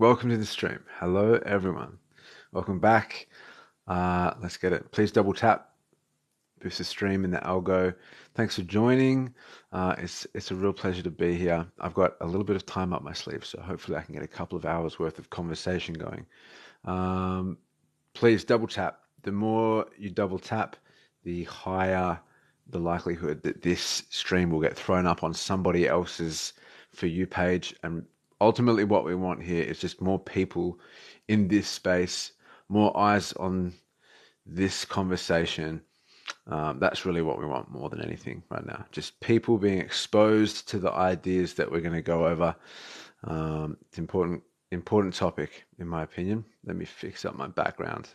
Welcome to the stream. Hello, everyone. Welcome back. Let's get it. Please double tap, boost the stream in the algo. Thanks for joining. It's a real pleasure to be here. I've got a little bit of time up my sleeve, so hopefully I can get a couple of hours worth of conversation going. Please double tap. The more you double tap, the higher the likelihood that this stream will get thrown up on somebody else's For You page. And ultimately, what we want here is just more people in this space, more eyes on this conversation. That's really what we want more than anything right now. Just people being exposed to the ideas that we're going to go over. It's important topic, in my opinion. Let me fix up my background.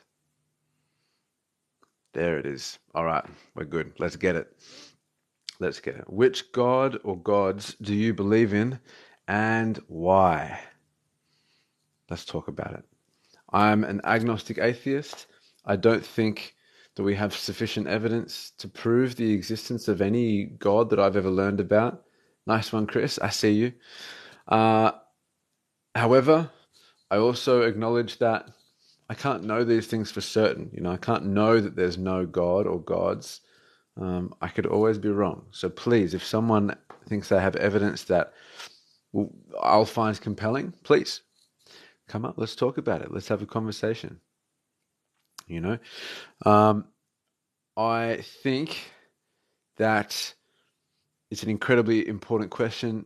There it is. All right, we're good. Let's get it. Let's get it. Which god or gods do you believe in and why? Let's talk about it. I'm an agnostic atheist. I don't think that we have sufficient evidence to prove the existence of any god that I've ever learned about. Nice one, Chris. I see you. However, I also acknowledge that I can't know these things for certain. I can't know that there's no God or gods. I could always be wrong. So please, if someone thinks they have evidence that I'll find compelling, please come up. Let's talk about it. Let's have a conversation. I think that it's an incredibly important question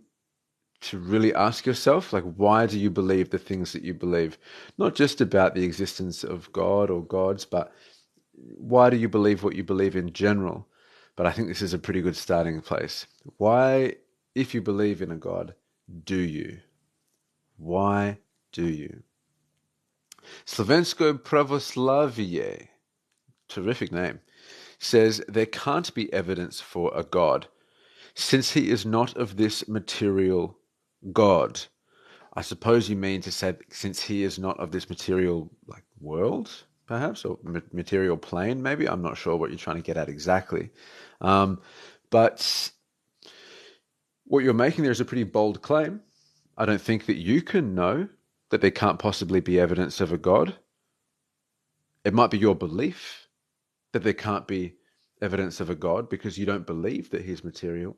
to really ask yourself, like, why do you believe the things that you believe? Not just about the existence of God or gods, but why do you believe what you believe in general? But I think this is a pretty good starting place. Why, if you believe in a God, do you? Why do you? Slovensko Pravoslavie, terrific name, says there can't be evidence for a God since he is not of this material God. I suppose you mean to say since he is not of this material world, perhaps, or material plane, maybe. I'm not sure what you're trying to get at exactly. But what you're making there is a pretty bold claim. I don't think that you can know that there can't possibly be evidence of a God. It might be your belief that there can't be evidence of a God because you don't believe that he's material.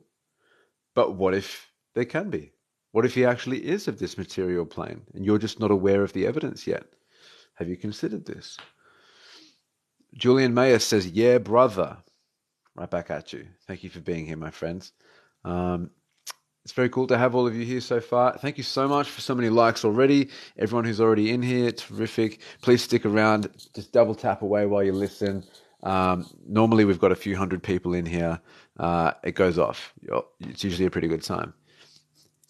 But what if there can be? What if he actually is of this material plane and you're just not aware of the evidence yet? Have you considered this? Julian Mayer says, yeah, brother. Right back at you. Thank you for being here, my friends. It's very cool to have all of you here so far. Thank you so much for so many likes already. Everyone who's already in here, terrific. Please stick around. Just double tap away while you listen. Normally we've got a few hundred people in here. It goes off. It's usually a pretty good time.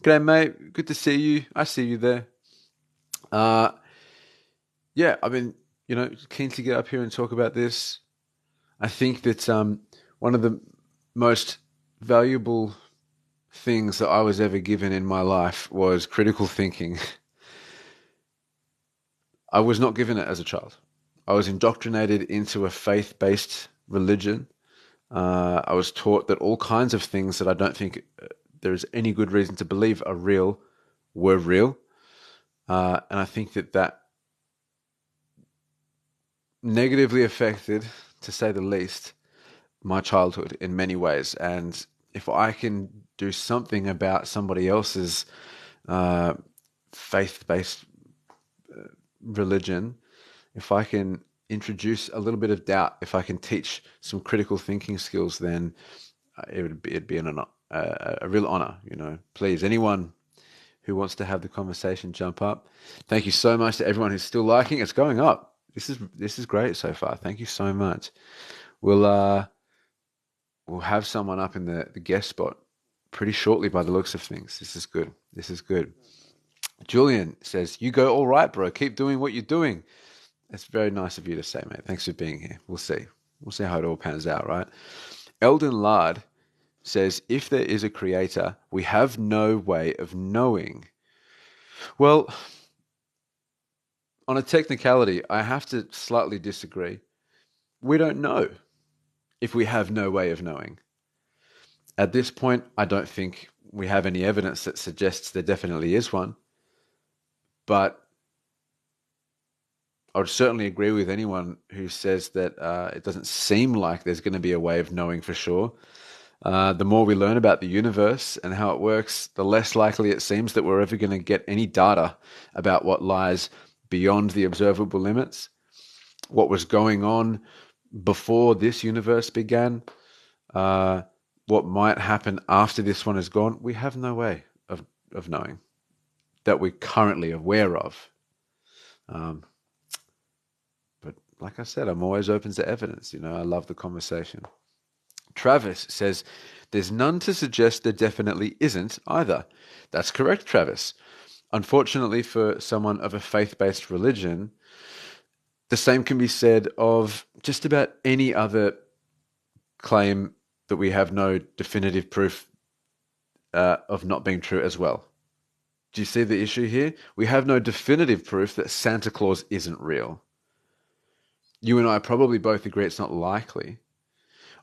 G'day, mate. Good to see you. I see you there. Yeah, I've been, keen to get up here and talk about this. I think that one of the most valuable things that I was ever given in my life was critical thinking. I was not given it as a child. I was indoctrinated into a faith-based religion. I was taught that all kinds of things that I don't think there's any good reason to believe are real were real. And I think that negatively affected, to say the least, my childhood in many ways. And if I can do something about somebody else's faith-based religion, if I can introduce a little bit of doubt, if I can teach some critical thinking skills, then it'd be a real honor. Please, anyone who wants to have the conversation, jump up. Thank you so much to everyone who's still liking. It's going up. This is great so far. Thank you so much. We'll have someone up in the guest spot pretty shortly by the looks of things. This is good. This is good. Julian says, you go all right, bro. Keep doing what you're doing. That's very nice of you to say, mate. Thanks for being here. We'll see. We'll see how it all pans out, right? Eldon Lard says, if there is a creator, we have no way of knowing. Well, on a technicality, I have to slightly disagree. We don't know if we have no way of knowing. At this point, I don't think we have any evidence that suggests there definitely is one. But I would certainly agree with anyone who says that it doesn't seem like there's going to be a way of knowing for sure. The more we learn about the universe and how it works, the less likely it seems that we're ever going to get any data about what lies beyond the observable limits, what was going on before this universe began, what might happen after this one is gone. We have no way of knowing that we're currently aware of. But like I said, I'm always open to evidence. I love the conversation. Travis says, there's none to suggest there definitely isn't either. That's correct, Travis. Unfortunately, for someone of a faith-based religion, the same can be said of just about any other claim that we have no definitive proof of not being true as well. Do you see the issue here? We have no definitive proof that Santa Claus isn't real. You and I probably both agree it's not likely.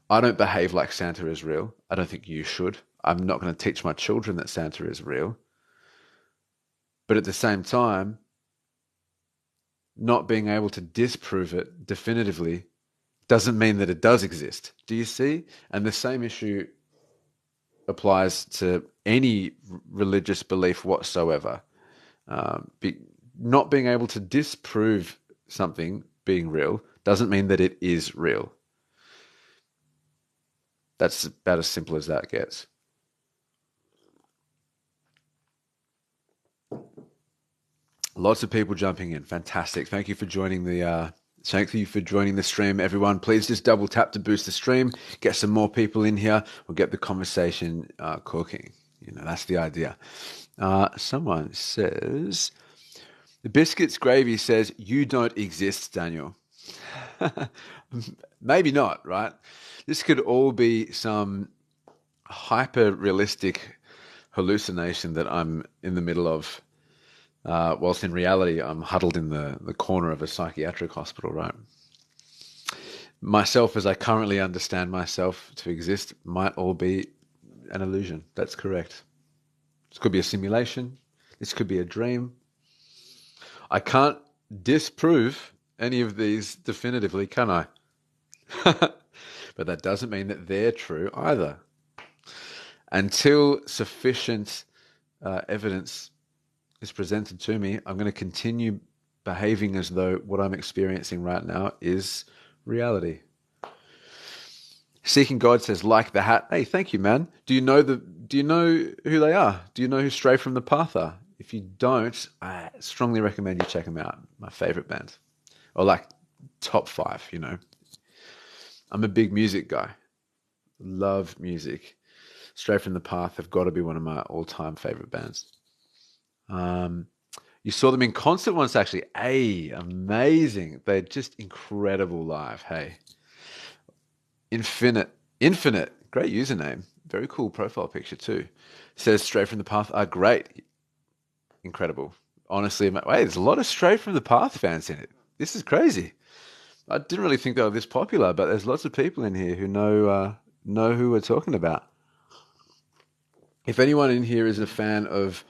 I don't behave like Santa is real. I don't think you should. I'm not going to teach my children that Santa is real. But at the same time, not being able to disprove it definitively doesn't mean that it does exist. Do you see? And the same issue applies to any religious belief whatsoever. Not being able to disprove something being real doesn't mean that it is real. That's about as simple as that gets. Lots of people jumping in. Fantastic. Thank you for joining the stream, everyone. Please just double tap to boost the stream. Get some more people in here. We'll get the conversation cooking. That's the idea. Someone says, the Biscuits Gravy says, you don't exist, Daniel. Maybe not, right? This could all be some hyper-realistic hallucination that I'm in the middle of, whilst in reality I'm huddled in the corner of a psychiatric hospital, right? Myself, as I currently understand myself to exist, might all be an illusion. That's correct. This could be a simulation. This could be a dream. I can't disprove any of these definitively, can I? But that doesn't mean that they're true either. Until sufficient evidence is presented to me, I'm going to continue behaving as though what I'm experiencing right now is reality. Seeking God says, like the hat. Hey, thank you, man. Do you know who they are? Do you know who Stray from the Path are? If you don't, I strongly recommend you check them out. My favorite band. Or like top 5, I'm a big music guy. Love music. Stray from the Path have got to be one of my all-time favorite bands. You saw them in concert once, actually. Hey, amazing. They're just incredible live. Hey. Infinite. Great username. Very cool profile picture too. Says Stray from the Path are great. Incredible. Honestly, wait, there's a lot of Stray from the Path fans in it. This is crazy. I didn't really think they were this popular, but there's lots of people in here who know who we're talking about. If anyone in here is a fan of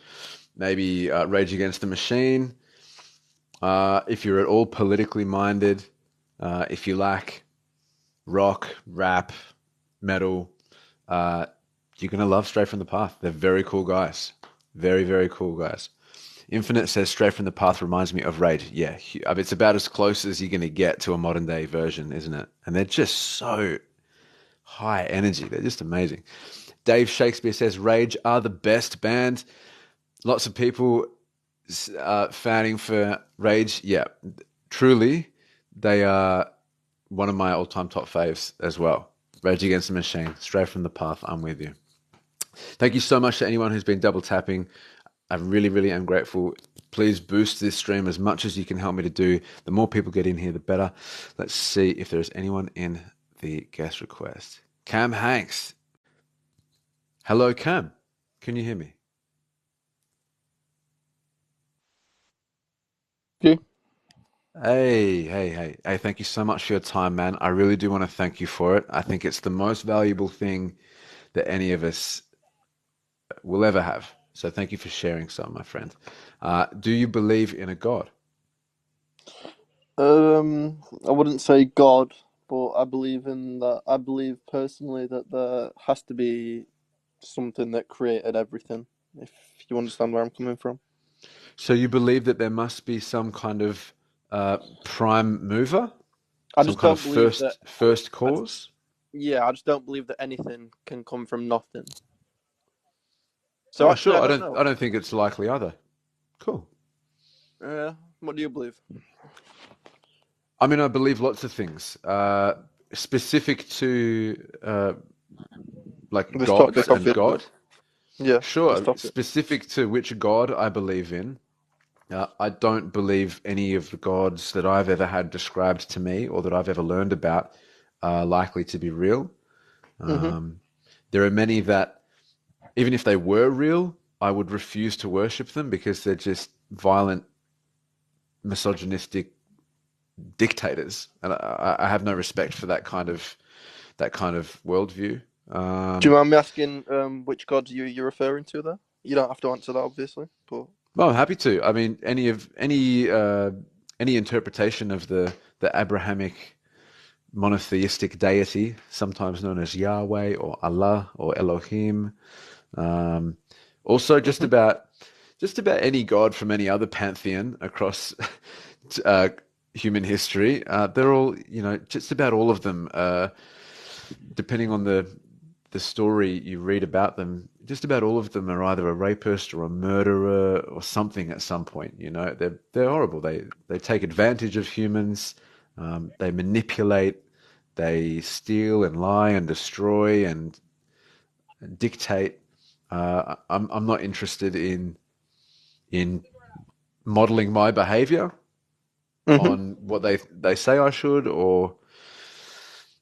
maybe Rage Against the Machine, if you're at all politically minded, if you like rock, rap, metal, you're going to love Stray from the Path. They're very cool guys. Very, very cool guys. Infinite says Stray from the Path reminds me of Rage. Yeah, it's about as close as you're going to get to a modern day version, isn't it? And they're just so high energy. They're just amazing. Dave Shakespeare says Rage are the best band. Lots of people fanning for Rage. Yeah, truly, they are one of my all-time top faves as well. Rage Against the Machine, Stray from the Path. I'm with you. Thank you so much to anyone who's been double tapping. I really, really am grateful. Please boost this stream as much as you can help me to do. The more people get in here, the better. Let's see if there's anyone in the guest request. Cam Hanks. Hello, Cam. Can you hear me? Yeah. Hey, thank you so much for your time, man. I really do want to thank you for it. I think it's the most valuable thing that any of us will ever have. So thank you for sharing some, my friend. Do you believe in a God? I wouldn't say God, but I believe in that. I believe personally that there has to be something that created everything. If you understand where I'm coming from. So you believe that there must be some kind of prime mover, I some just kind of don't believe that. first I just, cause? yeah, I just don't believe that anything can come from nothing. So Oh, actually, I sure. don't know. I don't think it's likely either. Cool. What do you believe? I mean, I believe lots of things. Specific to like This gods topic, and obviously. God. Yeah, this Sure. topic. Specific to which God I believe in. I don't believe any of the gods that I've ever had described to me or that I've ever learned about are likely to be real. Mhm. Um, there are many that, even if they were real, I would refuse to worship them because they're just violent, misogynistic dictators, and I have no respect for that kind of worldview. Do you Um, mind me asking which gods you're referring to there? You don't have to answer that, obviously, but well, I'm happy to. I mean, any interpretation of the Abrahamic monotheistic deity, sometimes known as Yahweh or Allah or Elohim. Um, also, mhm. just about any god from any other pantheon across uh, human history. They're all, you know, just about all of them. Depending on the story you read about them, just about all of them are either a rapist or a murderer or something at some point. You know, they're horrible. They take advantage of humans. They manipulate. They steal and lie and destroy and dictate. I'm not interested in modeling my behavior Mhm. on what they say I should, or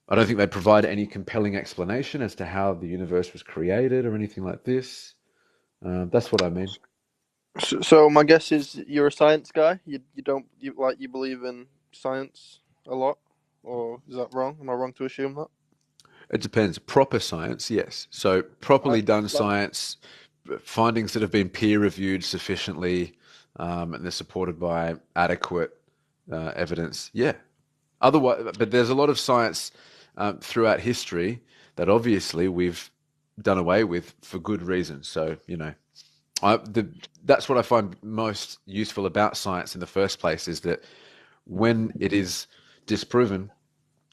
I don't think they provide any compelling explanation as to how the universe was created or anything like this. That's what I mean. So my guess is you're a science guy. You don't you believe in science a lot, or is that wrong? Am I wrong to assume that? It depends. Proper science, yes. So I properly done like. science, findings that have been peer reviewed sufficiently, and they're supported by adequate evidence. Yeah. Otherwise, but there's a lot of science throughout history that obviously we've done away with for good reasons. So, you know, that's what I find most useful about science in the first place is that when it is disproven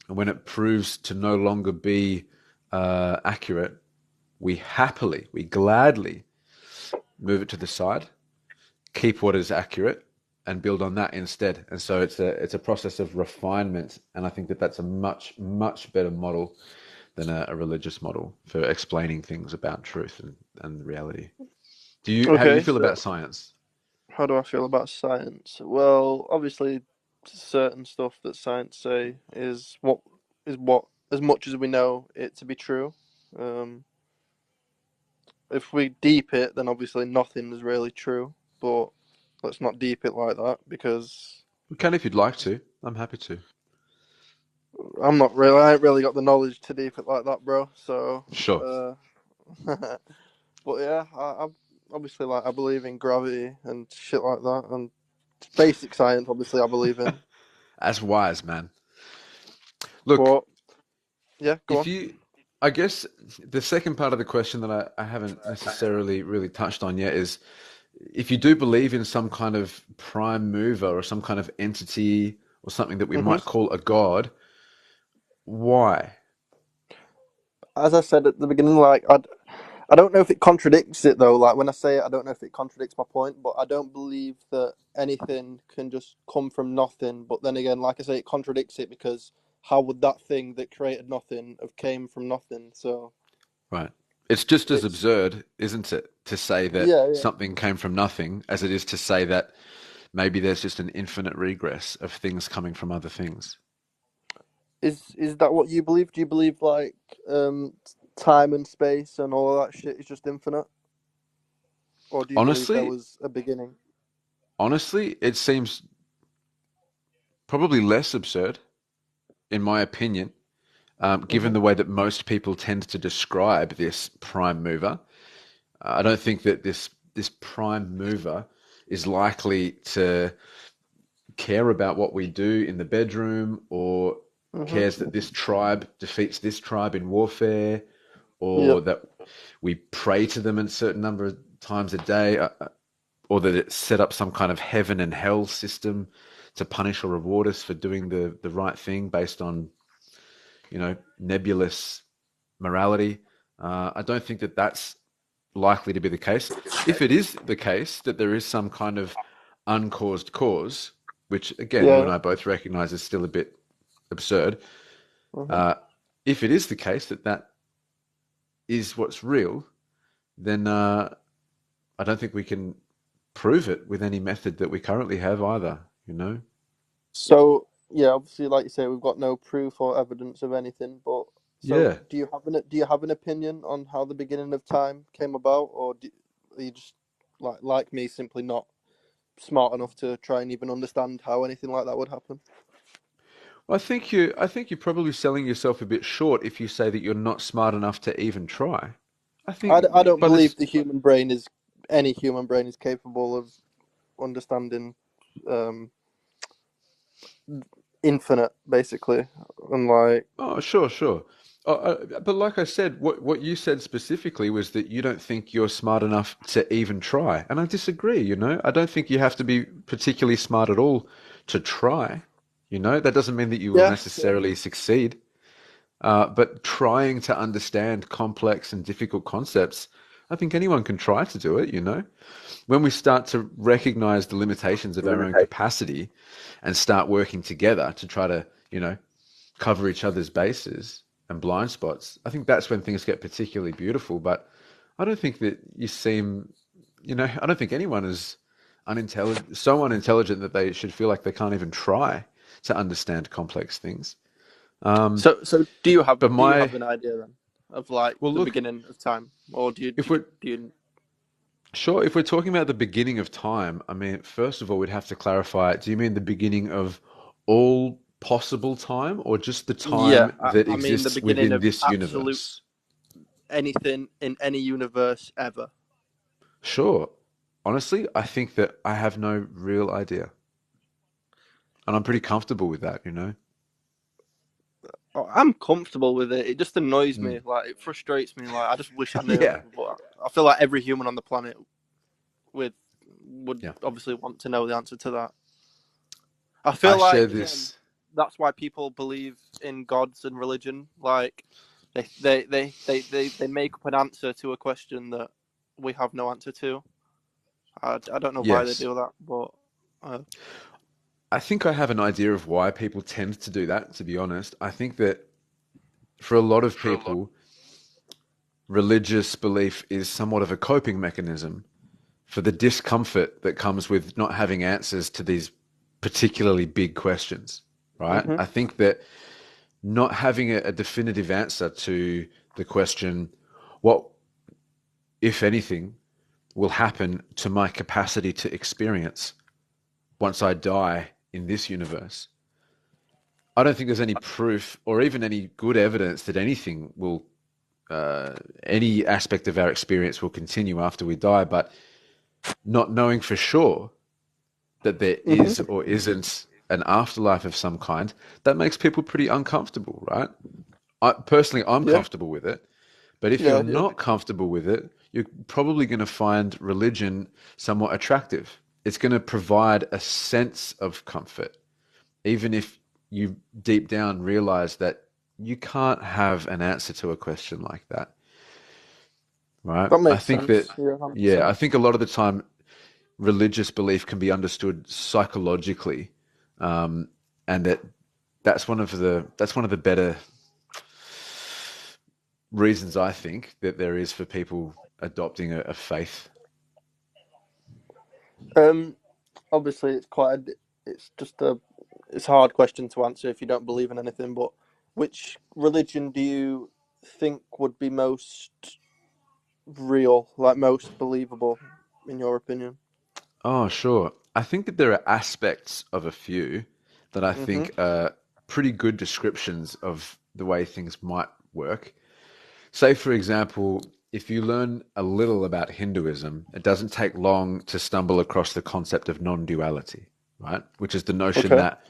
and when it proves to no longer be accurate, we gladly move it to the side, keep what is accurate, and build on that instead. And so it's a process of refinement, and I think that that's a much better model than a religious model for explaining things about truth and reality. How do you Okay, feel so about science? how do I feel about science? Well, obviously, certain stuff that science say is what as much as we know it to be true. Um, if we deep it, then obviously nothing is really true. But let's not deep it like that because We can if you'd like to. I'm happy to. I ain't really got the knowledge to deep it like that, bro. So, Sure. uh, but yeah, I obviously I believe in gravity and shit like that, and basic science. Obviously, I believe in. That's wise, man. Look, But yeah, go if on. you, I guess the second part of the question that I haven't necessarily really touched on yet is if you do believe in some kind of prime mover or some kind of entity or something that we hmm might call a god, why? As I said at the beginning, I don't know if it contradicts it though. Like when I say it, I don't know if it contradicts my point, but I don't believe that anything can just come from nothing. But then again, like I say, it contradicts it because how would that thing that created nothing have came from nothing? So Right. It's just as it's absurd, isn't it, to say that yeah, yeah. something came from nothing as it is to say that maybe there's just an infinite regress of things coming from other things. Is that what you believe? Do you believe time and space and all of that shit is just infinite, or do you believe there Honestly, was a beginning? honestly, it seems probably less absurd, in my opinion, given hmm the way that most people tend to describe this prime mover. I don't think that this prime mover is likely to care about what we do in the bedroom, or Mhm. cares that this tribe defeats this tribe in warfare, or Yep. that we pray to them a certain number of times a day, or that it set up some kind of heaven and hell system to punish or reward us for doing the right thing based on, nebulous morality. I don't think that that's likely to be the case. If it is the case that there is some kind of uncaused cause, which again you and Yeah. I both recognize is still a bit absurd, Mhm. uh, if it is the case that that is what's real, then I don't think we can prove it with any method that we currently have either. You know? So yeah, obviously, like you say, we've got no proof or evidence of anything. But so, Yeah. do you have an opinion on how the beginning of time came about, or are you just like me, simply not smart enough to try and even understand how anything like that would happen? Well, I think you're probably selling yourself a bit short if you say that you're not smart enough to even try. I I think don't by believe this, any human brain is capable of understanding um, infinite, basically, and like oh, sure, sure. But like I said, what you said specifically was that you don't think you're smart enough to even try, and I disagree. I don't think you have to be particularly smart at all to try. That doesn't mean that you will yeah, yeah, necessarily succeed. But trying to understand complex and difficult concepts, I think anyone can try to do it. When we start to recognize the limitations of our own capacity and start working together to try to, cover each other's bases and blind spots, I think that's when things get particularly beautiful. But I don't think that I don't think anyone is so unintelligent that they should feel like they can't even try to understand complex things. Um, So do you have but do you my have an idea then of like Well, the look, beginning of time, or do you if do you, we're do you sure, if we're talking about the beginning of time, I mean, first of all, we'd have to clarify, do you mean the beginning of all possible time or just the Yeah, time that I mean the exists beginning within of this absolute universe? anything in any universe ever. Sure. Honestly, I think that I have no real idea. And I'm pretty comfortable with that. Oh, I'm comfortable with it. It just annoys Mm. me. Like it frustrates me. Like I just wish I knew. Yeah. But I feel like every human on the planet with would Yeah. obviously want to know the answer to that. I I feel share like again, this. that's why people believe in gods and religion. Like they make up an answer to a question that we have no answer to. I don't know why they Yes. do that, but uh, I think I have an idea of why people tend to do that, to be honest. I think that for a lot of people, religious belief is somewhat of a coping mechanism for the discomfort that comes with not having answers to these particularly big questions, right? hmm I think that not having a definitive answer to the question, what, if anything, will happen to my capacity to experience once I die in this universe? I don't think there's any proof or even any good evidence that any aspect of our experience will continue after we die, but not knowing for sure that there hmm is or isn't an afterlife of some kind, that makes people pretty uncomfortable, right? I'm yeah, comfortable with it, but if you're yeah, yeah. not comfortable with it, you're probably going to find religion somewhat attractive. It's going to provide a sense of comfort, even if you deep down realize that you can't have an answer to a question like that, right? That I makes think that, sense. Yeah, yeah, I 100%. think a lot of the time religious belief can be understood psychologically, um, and that's one of the better reasons I think that there is for people adopting a faith. Um, obviously, it's just it's a hard question to answer if you don't believe in anything. But which religion do you think would be most real, like most believable, in your opinion? Oh, sure. I think that there are aspects of a few that I hmm think are pretty good descriptions of the way things might work. Say, for example, if you learn a little about Hinduism, it doesn't take long to stumble across the concept of non-duality. right? Which is the notion Okay. that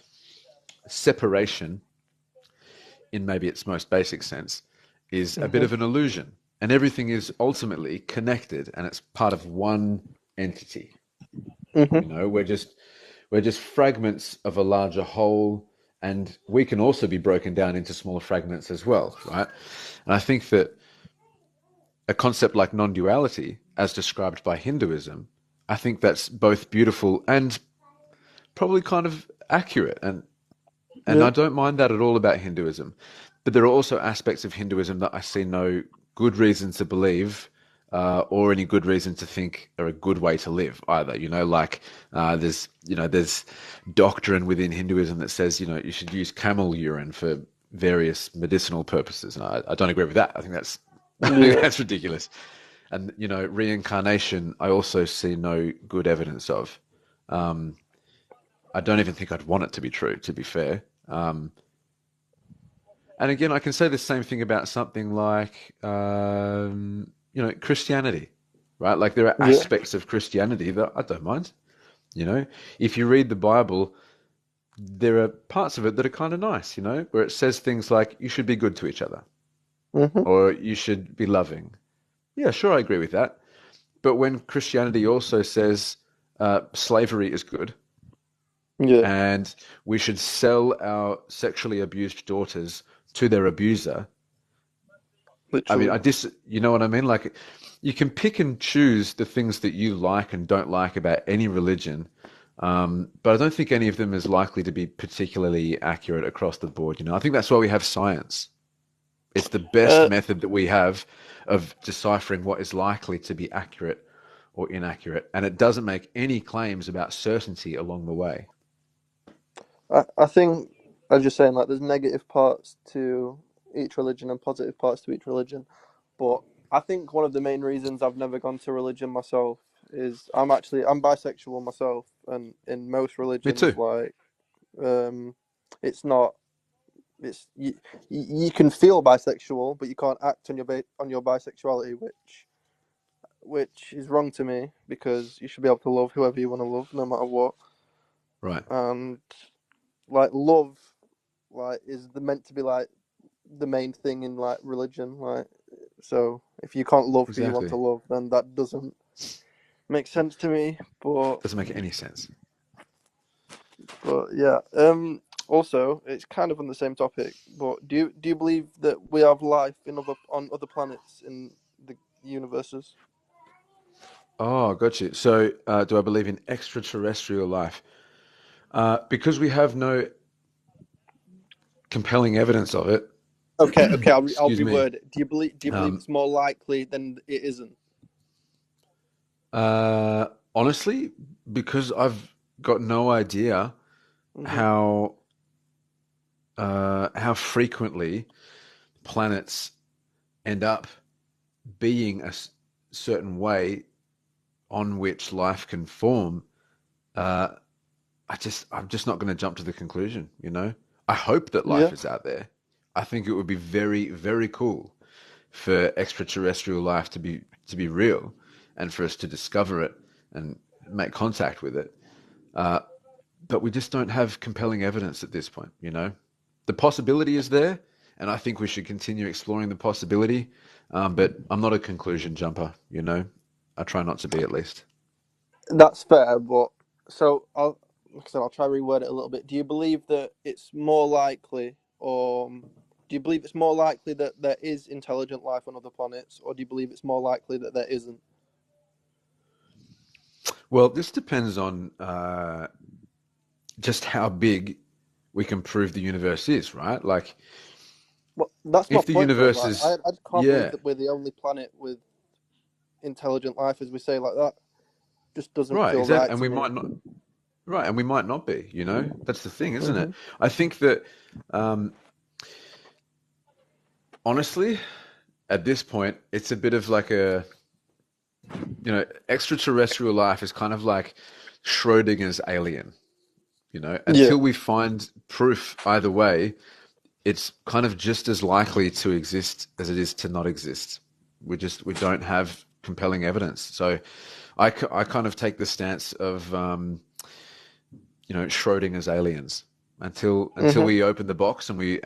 separation, in maybe its most basic sense, is a bit Mhm. of an illusion, and everything is ultimately connected, and it's part of one entity. Mhm. You know, we're just fragments of a larger whole, and we can also be broken down into smaller fragments as well, right? And I think that a concept like non-duality, as described by Hinduism, I think that's both beautiful and probably kind of accurate. And Yeah. I don't mind that at all about Hinduism. But there are also aspects of Hinduism that I see no good reason to believe, or any good reason to think are a good way to live either. Like there's doctrine within Hinduism that says you should use camel urine for various medicinal purposes, and I don't agree with that. I think that's I think Yeah. that's ridiculous. And reincarnation, I also see no good evidence of. Um, I don't even think I'd want it to be true, to be fair. And again, I can say the same thing about something like, Christianity, right? Like there are Yeah. aspects of Christianity that I don't mind. You know, if you read the Bible, there are parts of it that are kind of nice, where it says things like you should be good to each other Mhm. or you should be loving. Yeah, sure, I agree with that. But when Christianity also says slavery is good Yeah. and we should sell our sexually abused daughters to their abuser, I mean, Literally. you know what I mean? Like, you can pick and choose the things that you like and don't like about any religion, but I don't think any of them is likely to be particularly accurate across the board. I think that's why we have science. It's the best Uh, method that we have of deciphering what is likely to be accurate or inaccurate, and it doesn't make any claims about certainty along the way. I think, as you're saying, like there's negative parts to each religion and positive parts to each religion. But I think one of the main reasons I've never gone to religion myself is I'm bisexual myself, and in most Me religions, too. like it's not you can feel bisexual, but you can't act on on your bisexuality, which is wrong to me because you should be able to love whoever you want to love, no matter what. Right. And like love, like is the meant to be like the main thing in like religion, like so if you can't love who you want to Exactly. love, then that doesn't make sense to me. Doesn't make any sense. But yeah, also it's kind of on the same topic, but do you believe that we have life in on other planets in the universes? Oh, got you. So, do I believe in extraterrestrial life? Because we have no compelling evidence of it. Okay, okay, I'll Excuse me. reword it. Do you believe Um, it's more likely than it isn't? honestly, because I've got no idea Mhm. how how frequently planets end up being certain way on which life can form. Uh, I'm just not going to jump to the conclusion. I hope that life Yeah. is out there. I think it would be very, very cool for extraterrestrial life to be real, and for us to discover it and make contact with it. Uh, but we just don't have compelling evidence at this point. The possibility is there, and I think we should continue exploring the possibility. But I'm not a conclusion jumper. I try not to be, at least. That's fair, but so like I said, I'll try to reword it a little bit. Do you believe that it's more likely, or do you believe it's more likely that there is intelligent life on other planets, or do you believe it's more likely that there isn't? Well, this depends on just how big we can prove the universe is, right? Like, Well, that's my if the point, though. universe Like, I, is, I just can't believe yeah, that we're the only planet with intelligent life, as we say like that. Just doesn't right, feel exactly, right and to we me. might not, right, and we might not be. That's the thing, isn't it? Hmm. I think that, um, honestly, at this point, it's a bit of like extraterrestrial life is kind of like Schrodinger's alien. Yeah. Until we find proof either way, it's kind of just as likely to exist as it is to not exist. We don't have compelling evidence. So I kind of take the stance of Schrodinger's aliens. Until Hmm. we open the box and we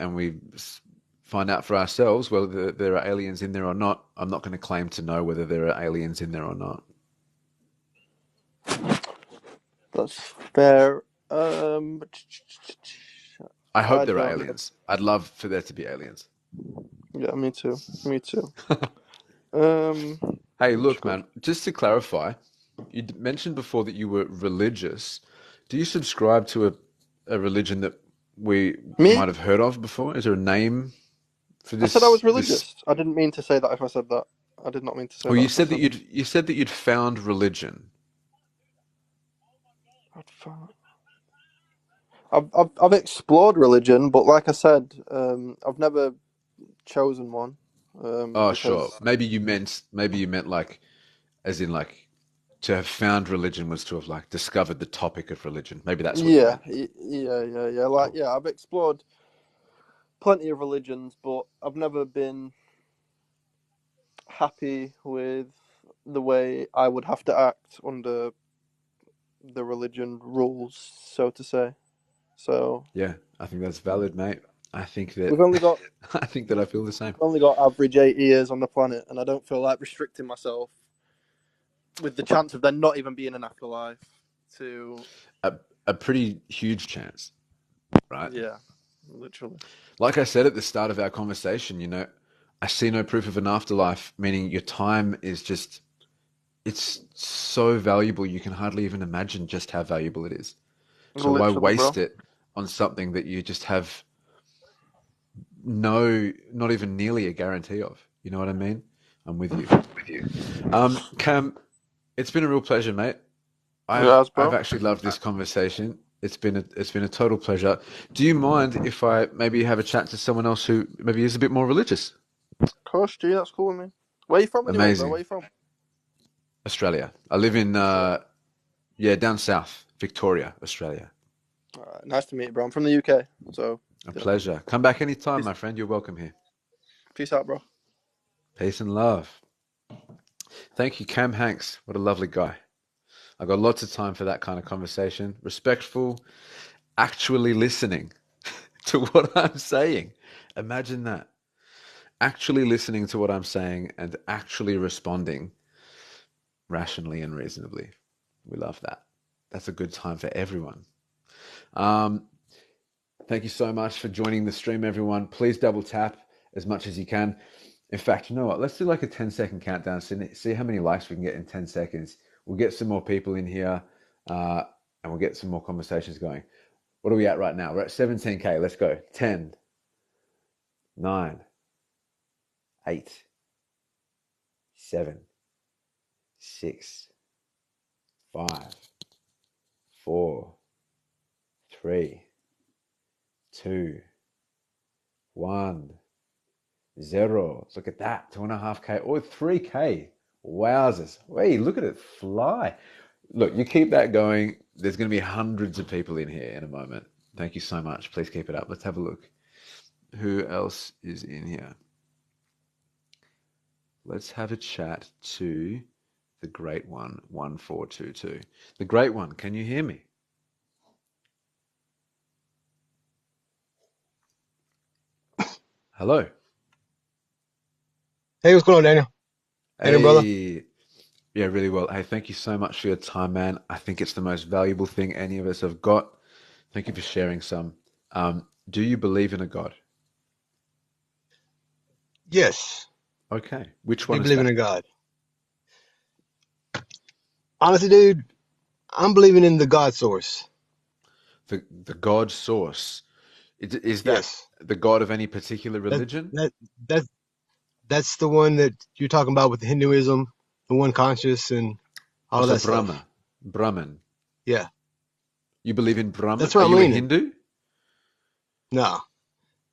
find out for ourselves whether there are aliens in there or not, I'm not going to claim to know whether there are aliens in there or not. That's fair. Um, I hope I there are don't know. aliens. I'd love for there to be aliens. Yeah, me too. Me too. Um, Hey, just look, go. man, just to clarify, you mentioned before that you were religious. Do you subscribe to a religion that we Me? might have heard of before? Is there a name for I said I was this? religious. I didn't mean to say that if I said that. I did not mean to say Well, that you if I said that said that. you'd found religion. I've explored religion, but like I said, I've never chosen one. Oh, sure. Because Maybe you meant like as in like to have found religion was to have like discovered the topic of religion. Maybe that's what you yeah, meant. yeah. Like Cool. yeah, I've explored plenty of religions, but I've never been happy with the way I would have to act under the religion rules, so to say. So Yeah, I think that's valid, mate. I think that we've only got I think that I feel the same. we've only got average 8 years on the planet, and I don't feel like restricting myself with the chance of there not even being an afterlife. To A a pretty huge chance, right? yeah, literally. Like I said at the start of our conversation, I see no proof of an afterlife, meaning your time is just it's so valuable you can hardly even imagine just how valuable it is. So why Literally, waste bro. it on something that you just have no, not even nearly a guarantee of? You know what I mean? I'm with you. With you. Cam, it's been a real pleasure, mate. I've Yes, I've bro. actually loved this conversation. It's been a total pleasure. Do you mind if I maybe have a chat to someone else who maybe is a bit more religious? Of course, G, that's cool with me. Where you from anyway, bro? Where Amazing. you from? Australia. I live in Australia. yeah, down south, Victoria, Australia. Alright, nice to meet you, bro. I'm from the UK, so A yeah. pleasure. Come back anytime, Peace, my friend. You're welcome here. peace out, bro. Peace and love. Thank you, Cam Hanks. What a lovely guy. I got lots of time for that kind of conversation. Respectful, actually listening to what I'm saying. Imagine that. Actually listening to what I'm saying and actually responding rationally and reasonably. We love that. That's a good time for everyone. Um, Thank you so much for joining the stream, everyone. Please double tap as much as you can. In fact, you know what? Let's do like a 10-second countdown. See how many likes we can get in 10 seconds. We'll get some more people in here uh, and we'll get some more conversations going. What are we at right now? We're at 17K. Let's go. 10, 9, 8, 7, 6, 5, 4, 3, 2, 1. Zero. Look at that. 2.5K or 3K. Wowzers. Wait, look at it fly. Look, you keep that going. There's going to be hundreds of people in here in a moment. Thank you so much. Please keep it up. Let's have a look. Who else is in here? Let's have a chat to the great one, 1422. The great one, can you hear me? Hello. Hey, what's going on, Daniel? Hey, brother. Hey. Yeah, really well. Hey, thank you so much for your time, man. I think it's the most valuable thing any of us have got. Thank you for sharing some. Do you believe in a God? Yes, Okay. Which I one do is believe in that? a God. Honestly, dude, I'm believing in the God source. The God source. Is that Yes, the God of any particular that religion? that that that's the one that you're talking about with Hinduism, the one conscious, and all of Also that stuff. Brahma. Brahman. Yeah, You believe in Brahman? that's where Are I'm you a leaning. Hindu? No,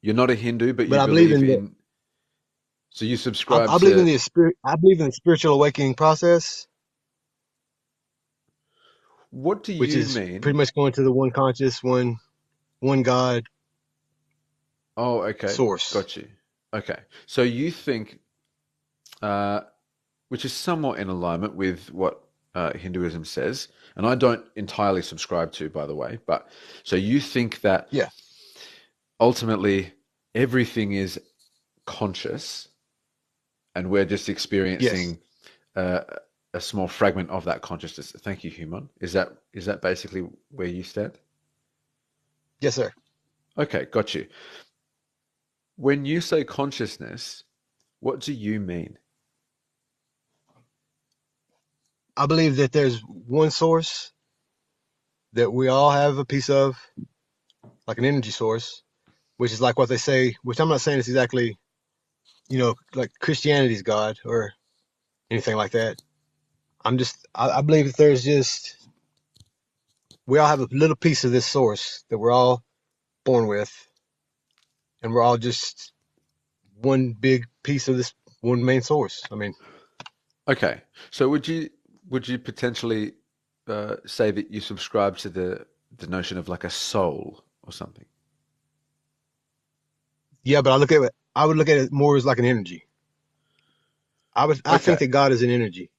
You're not a Hindu, but but you I believe believe in the. in, so you subscribe I believe in to, the spirit. I believe in the spiritual awakening process, what do which you is pretty mean? much going to the one conscious, one God Oh, okay. source. Got you. Okay. So you think, uh, which is somewhat in alignment with what Hinduism says. and I don't entirely subscribe to, by the way, but so you think that Yeah. ultimately everything is conscious and we're just Yes. experiencing uh, a small fragment of that consciousness. Thank you, Human. Is that basically where you stand? Yes, sir. Okay, got you. When you say consciousness, what do you mean? I believe that there's one source that we all have a piece of, like an energy source, which is like what they say, which I'm not saying it's exactly, like Christianity's God or anything like that. I believe that there's just, we all have a little piece of this source that we're all born with, and we're all just one big piece of this one main source. I mean, Okay, so would you potentially say that you subscribe to the notion of like a soul or something? yeah, but I would look at it more as like an energy. I think Okay, that God is an energy.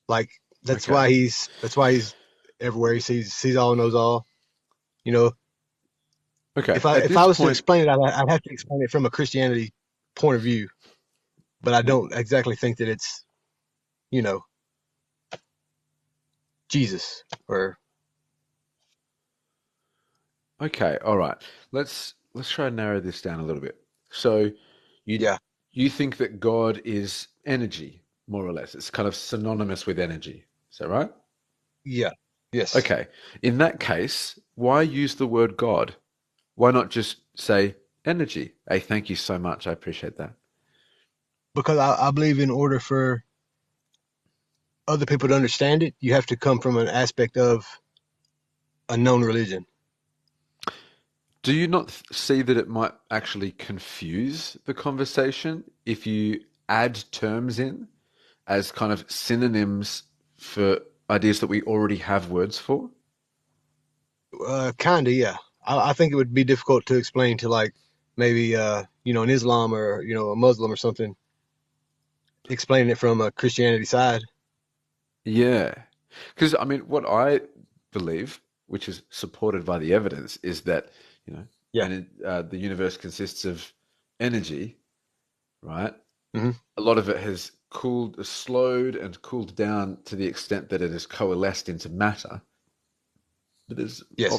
Like okay, that's why he's everywhere. He sees all, knows all. You know, okay. At if I this was to point, explain it, I'd have to explain it from a Christianity point of view. But I don't exactly think that it's, you know, Jesus or okay, all right. Let's try and narrow this down a little bit. So you yeah, you think that God is energy, more or less. It's kind of synonymous with energy. Is that right? yeah, yes. Okay. In that case, why use the word God? Why not just say energy? Hey, thank you so much. I appreciate that. Because I believe in order for other people to understand it, you have to come from an aspect of a known religion. Do you not see that it might actually confuse the conversation if you add terms in as kind of synonyms for ideas that we already have words for? Kinda, yeah. I think it would be difficult to explain to like maybe an Islam or a Muslim or something, explaining it from a Christianity side. Yeah. Because, I mean, what I believe, which is supported by the evidence, is that, you know, Yeah. and the universe consists of energy, right? Hmm. A lot of it has slowed and cooled down to the extent that it has coalesced into matter. But Yes.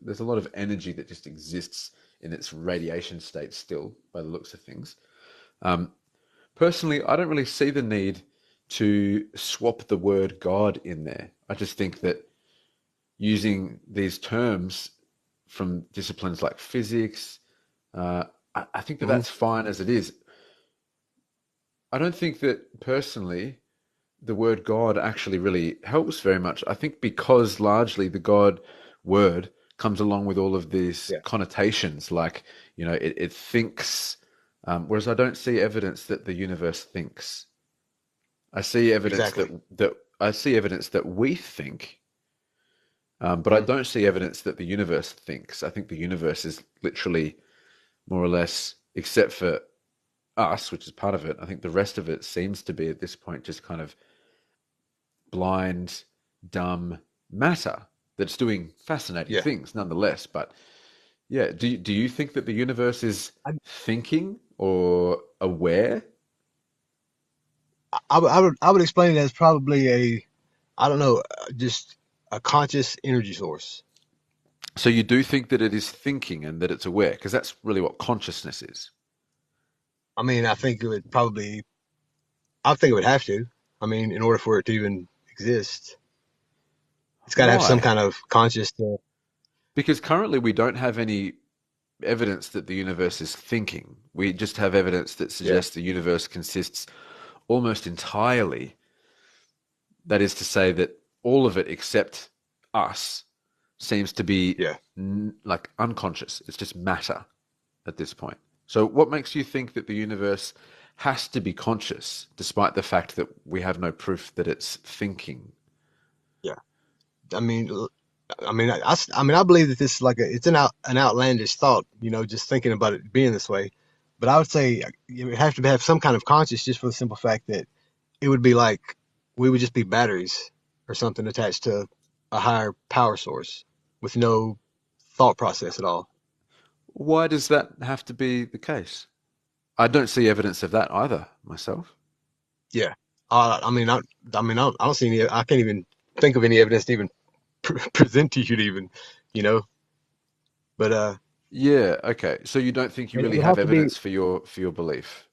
there's a lot of energy that just exists in its radiation state still, by the looks of things. Um, Personally, I don't really see the need to swap the word God in there. I just think that using these terms from disciplines like physics, I think that Hmm. that's fine as it is. I don't think that personally the word God actually really helps very much. I think because largely the God word comes along with all of these Yeah. connotations, like, it thinks, whereas I don't see evidence that the universe thinks. I see evidence Exactly. that we think, but I Hmm. don't see evidence that the universe thinks. I think the universe is literally more or less, except for us, which is part of it. I think the rest of it seems to be at this point just kind of blind, dumb matter that's doing fascinating Yeah. things nonetheless. But yeah, do you think that the universe is I, thinking or aware? I would explain it as probably I don't know, just a conscious energy source. So you do think that it is thinking and that it's aware, because that's really what consciousness is. I mean, I think it would have to. I mean, in order for it to even exist, it's got to have some Why? kind of conscious. Because currently we don't have any evidence that the universe is thinking. We just have evidence that Yeah. suggests the universe consists almost entirely, that is to say, that all of it except us seems to be Yeah. like unconscious. It's just matter at this point. So, what makes you think that the universe has to be conscious, despite the fact that we have no proof that it's thinking? Yeah. I mean, I mean, I believe that this is like it's an outlandish thought, just thinking about it being this way. But I would say you would have to have some kind of conscious, just for the simple fact that it would be like we would just be batteries or something attached to a higher power source with no thought process at all. Why does that have to be the case? I don't see evidence of that either myself. Yeah. I mean, I don't see any. I can't even think of any evidence to even present to you to even, you know. But Yeah, okay. So you don't think you and it really would have have to be. evidence for your belief?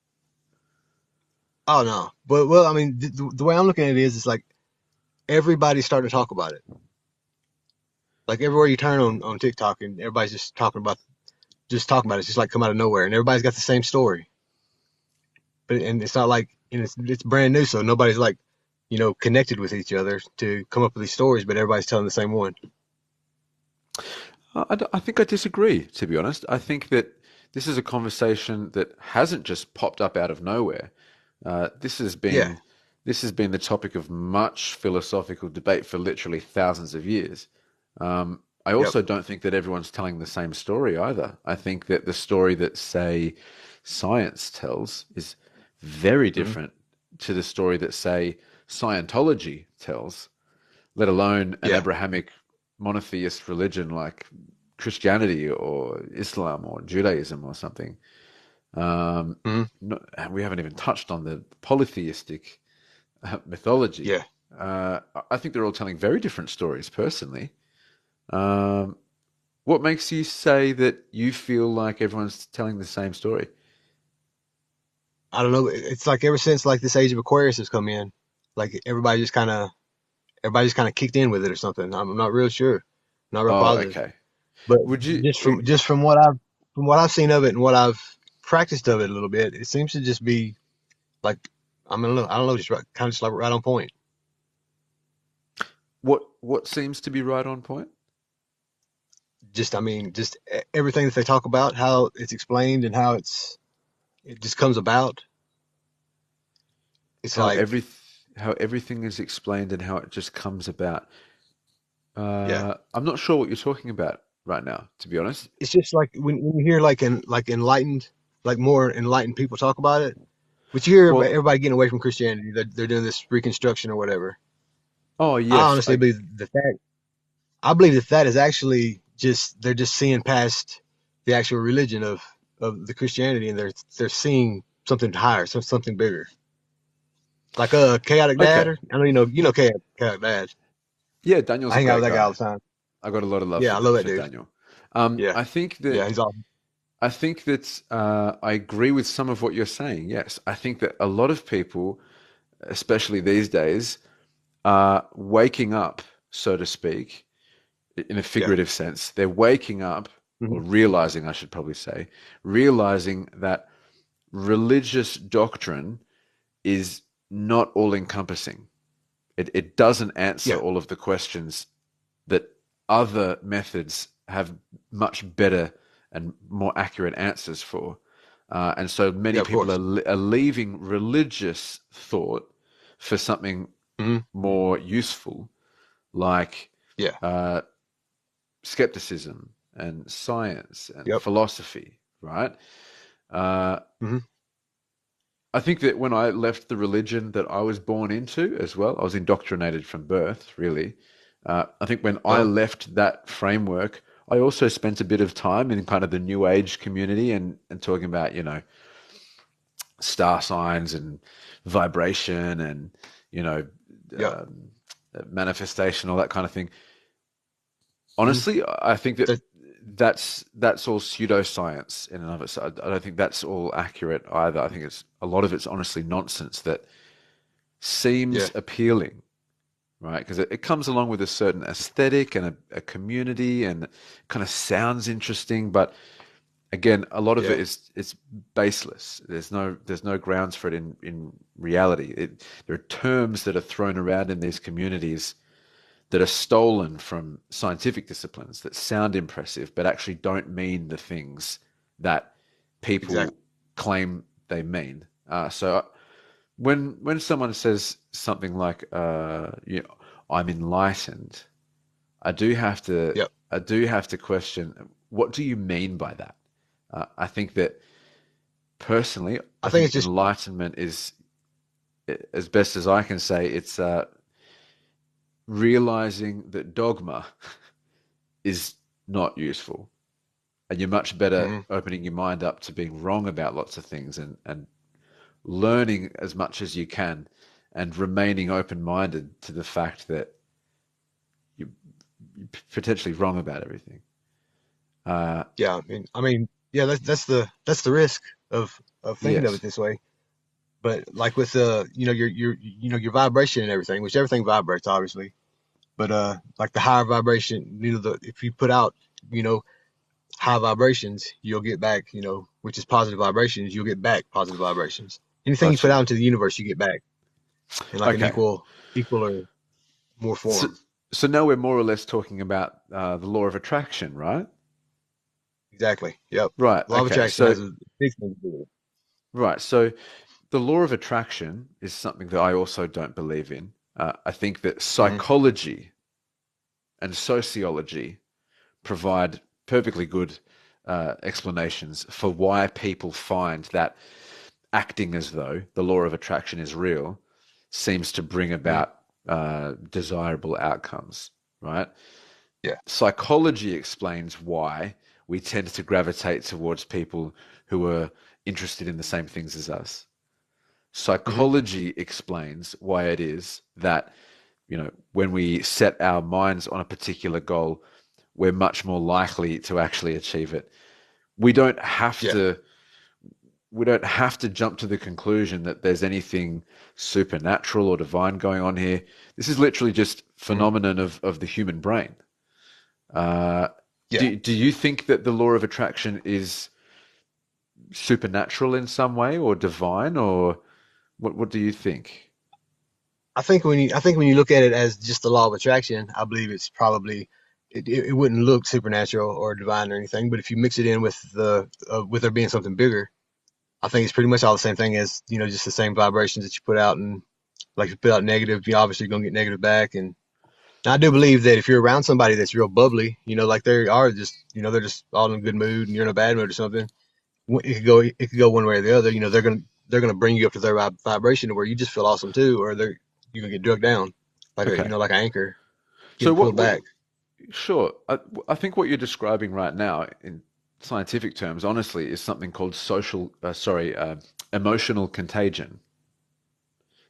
Oh no. But well, I mean, the way I'm looking at it is, it's like everybody's starting to talk about it. Like everywhere you turn on TikTok, and everybody's just talking about it. It's just like come out of nowhere, and everybody's got the same story. But and it's not like, and it's brand new, so nobody's like, connected with each other to come up with these stories, but everybody's telling the same one. I think I disagree, to be honest. I think that this is a conversation that hasn't just popped up out of nowhere. Uh, this has Yeah. been this has been the topic of much philosophical debate for literally thousands of years. I Yep. also don't think that everyone's telling the same story either. I think that the story that, say, science tells is very Hmm. different to the story that, say, Scientology tells, let alone an Yeah. Abrahamic monotheist religion like Christianity or Islam or Judaism or something. Um, Hmm. we haven't even touched on the polytheistic mythology. Yeah. Uh, I think they're all telling very different stories, personally. Um, what makes you say that you feel like everyone's telling the same story? I don't know. It's like ever since like this age of Aquarius has come in, like everybody just kind of kicked in with it or something. I'm not real sure, not real Oh, positive. okay. But Would you? just from what I've seen of it and what I've practiced of it a little bit, it seems to just be like, I don't know, just right, kind of just like right on point. What seems to be right on point? Just I mean, just everything that they talk about, how it's explained and how it just comes about. It's How like, every how everything is explained and how it just comes about. yeah, I'm not sure what you're talking about right now, to be honest. it's just like when you hear like enlightened, like more enlightened people talk about it, but you hear Well, everybody getting away from Christianity. They're doing this reconstruction or whatever. oh I yes, honestly believe that is actually just they're just seeing past the actual religion of the Christianity, and they're seeing something higher, something bigger. Like Chaotic Dad, okay. or I know Chaotic Dad. Yeah, Daniel's I a hang out great with that guy all guy. the time. I got a lot of love Yeah, I love that For dude. Daniel. Yeah, I think that yeah, he's awesome. I agree with some of what you're saying. Yes, I think that a lot of people, especially these days, are waking up, so to speak, in a Yeah. figurative sense. They're waking up, or Hmm. realizing, I should probably say, realizing that religious doctrine is not all encompassing. It doesn't answer Yeah, all of the questions that other methods have much better and more accurate answers for. And so many yeah, of people course. are leaving religious thought for something Hmm. more useful, like Yeah. uh, skepticism and science and Yep. philosophy, right? Uh, Hmm. I think that when I left the religion that I was born into as well, I was indoctrinated from birth, really. I think when I Oh, left that framework, I also spent a bit of time in kind of the New Age community and talking about, star signs and vibration and, you know, yeah. um, manifestation, all that kind of thing. Hmm. Honestly, I think that That, that's all pseudoscience in and of itself. I don't think that's all accurate either. I think it's a lot of it's honestly nonsense that yeah. seems appealing, right? Because it comes along with a certain aesthetic and a community and kind of sounds interesting, but again, a lot of it Yeah. is it's baseless. There's no grounds for it in reality. There are terms that are thrown around in these communities that are stolen from scientific disciplines that sound impressive but actually don't mean the things that people Exactly. claim they mean. So when someone says something like, "I'm enlightened," I do have to Yep. I do have to question what do you mean by that. I think that personally, I I think think it's just. enlightenment is, as best as I can say, it's realizing that dogma is not useful, and you're much better Hmm. opening your mind up to being wrong about lots of things, and learning as much as you can, and remaining open-minded to the fact that you're potentially wrong about everything. Uh, Yeah, yeah, that's the risk of thinking of it yes. this way. But like with your vibration and everything, which everything vibrates obviously, but like the higher vibration, if you put out, you know, high vibrations, you'll get back, which is positive vibrations, you'll get back positive vibrations. Anything you put Gotcha. out into the universe, you get back in like an Okay. equal or more So, form. so now we're more or less talking about the law of attraction, right? Exactly. Yep. Right. Law of Okay. attraction So, has a big thing to do with it. right. So the law of attraction is something that I also don't believe in. I think that Hmm. psychology and sociology provide perfectly good explanations for why people find that acting as though the law of attraction is real seems to bring Hmm. about desirable outcomes, right? Yeah. Psychology explains why we tend to gravitate towards people who are interested in the same things as us. Hmm. Psychology explains why it is that, when we set our minds on a particular goal, we're much more likely to actually achieve it. We don't have Yeah. to we don't have to jump to the conclusion that there's anything supernatural or divine going on here. This is literally just Hmm. phenomenon of the human brain. Uh, Yeah. do you think that the law of attraction is supernatural in some way or divine, or what do you think? I think when you look at it as just the law of attraction, I believe it's probably it wouldn't look supernatural or divine or anything. But if you mix it in with the with there being something bigger, I think it's pretty much all the same thing as just the same vibrations that you put out. And like if you put out negative, you're obviously gonna get negative back. And I do believe that if you're around somebody that's real bubbly, like they are just they're just all in a good mood and you're in a bad mood or something, it could go one way or the other. They're gonna bring you up to their vibration to where you just feel awesome too, or you're gonna get drugged down like a Okay. like an anchor So getting pulled back. sure. I think what you're describing right now in scientific terms, honestly, is something called emotional contagion.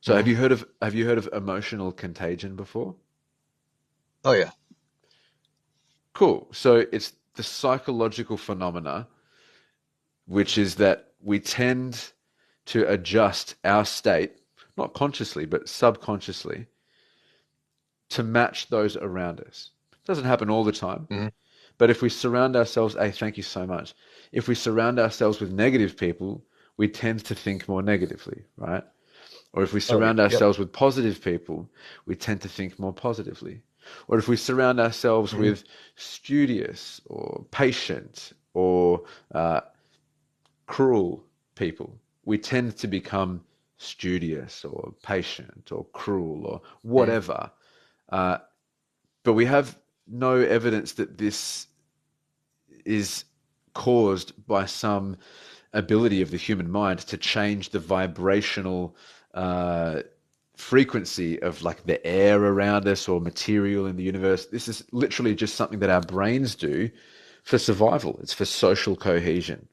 So Hmm. have you heard of emotional contagion before? Oh yeah. Cool. So it's the psychological phenomena, which is that we tend to adjust our state, not consciously, but subconsciously, to match those around us. It doesn't happen all the time, Hmm. but if we surround ourselves, hey, thank you so much. If we surround ourselves with negative people, we tend to think more negatively, right? Or if we Oh yeah. surround Yep. ourselves with positive people, we tend to think more positively. Or if we surround ourselves Hmm. with studious or patient or cruel people, we tend to become studious or patient or cruel or Hmm. whatever. Uh, but we have no evidence that this is caused by some ability of the human mind to change the vibrational uh, frequency of like the air around us or material in the universe. This is literally just something that our brains do for survival. It's for social cohesion.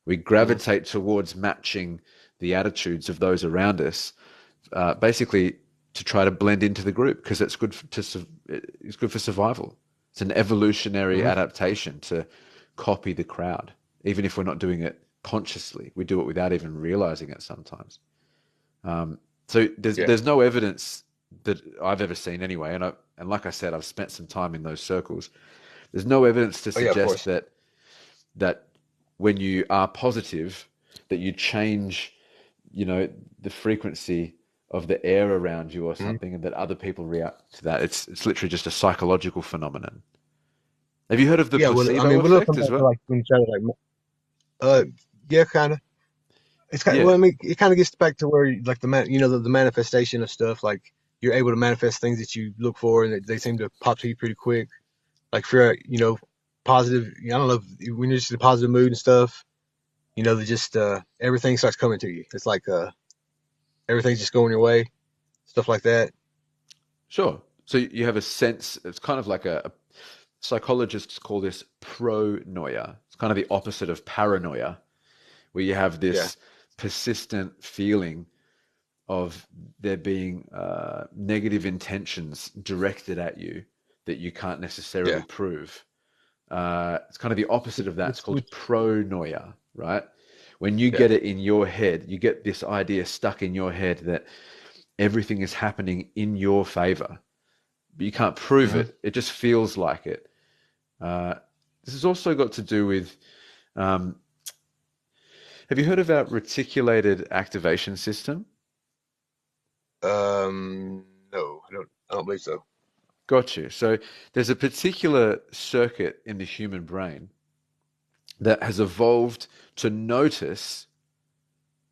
We Hmm. gravitate towards matching the attitudes of those around us, basically to try to blend into the group because it's good for survival. It's an evolutionary Hmm. adaptation to copy the crowd, even if we're not doing it consciously. We do it without even realizing it sometimes. So Yeah. there's no evidence that I've ever seen anyway, and like I said, I've spent some time in those circles. There's no evidence to Oh yeah. Of suggest course. that when you are positive, that you change, you know, the frequency of the air around you or Hmm. something, and that other people react to that. It's literally just a psychological phenomenon. Have you heard of the Yeah. Well, I placebo mean, we'll effect come as back to well? like when you try to like yeah, kind of. It's kind Yeah, well, I mean, it kind of gets back to where like the manifestation of stuff. Like you're able to manifest things that you look for, and they seem to pop to you pretty quick. Like if you're positive, I don't know when you're just in a positive mood and stuff. They just everything starts coming to you. It's like everything's just going your way, stuff like that. sure. So you have a sense, it's kind of like psychologists call this pronoia. It's kind of the opposite of paranoia, where you have Yeah. this persistent feeling of there being negative intentions directed at you that you can't necessarily Yeah. prove. It's kind of the opposite of that. It's Which called pronoia, right? When you yeah. get it in your head, you get this idea stuck in your head that everything is happening in your favor, but you can't prove Hmm. it. It just feels like it. Uh, this has also got to do with, um, have you heard of our reticulated activation system? No, I don't believe so. Got you. So there's a particular circuit in the human brain that has evolved to notice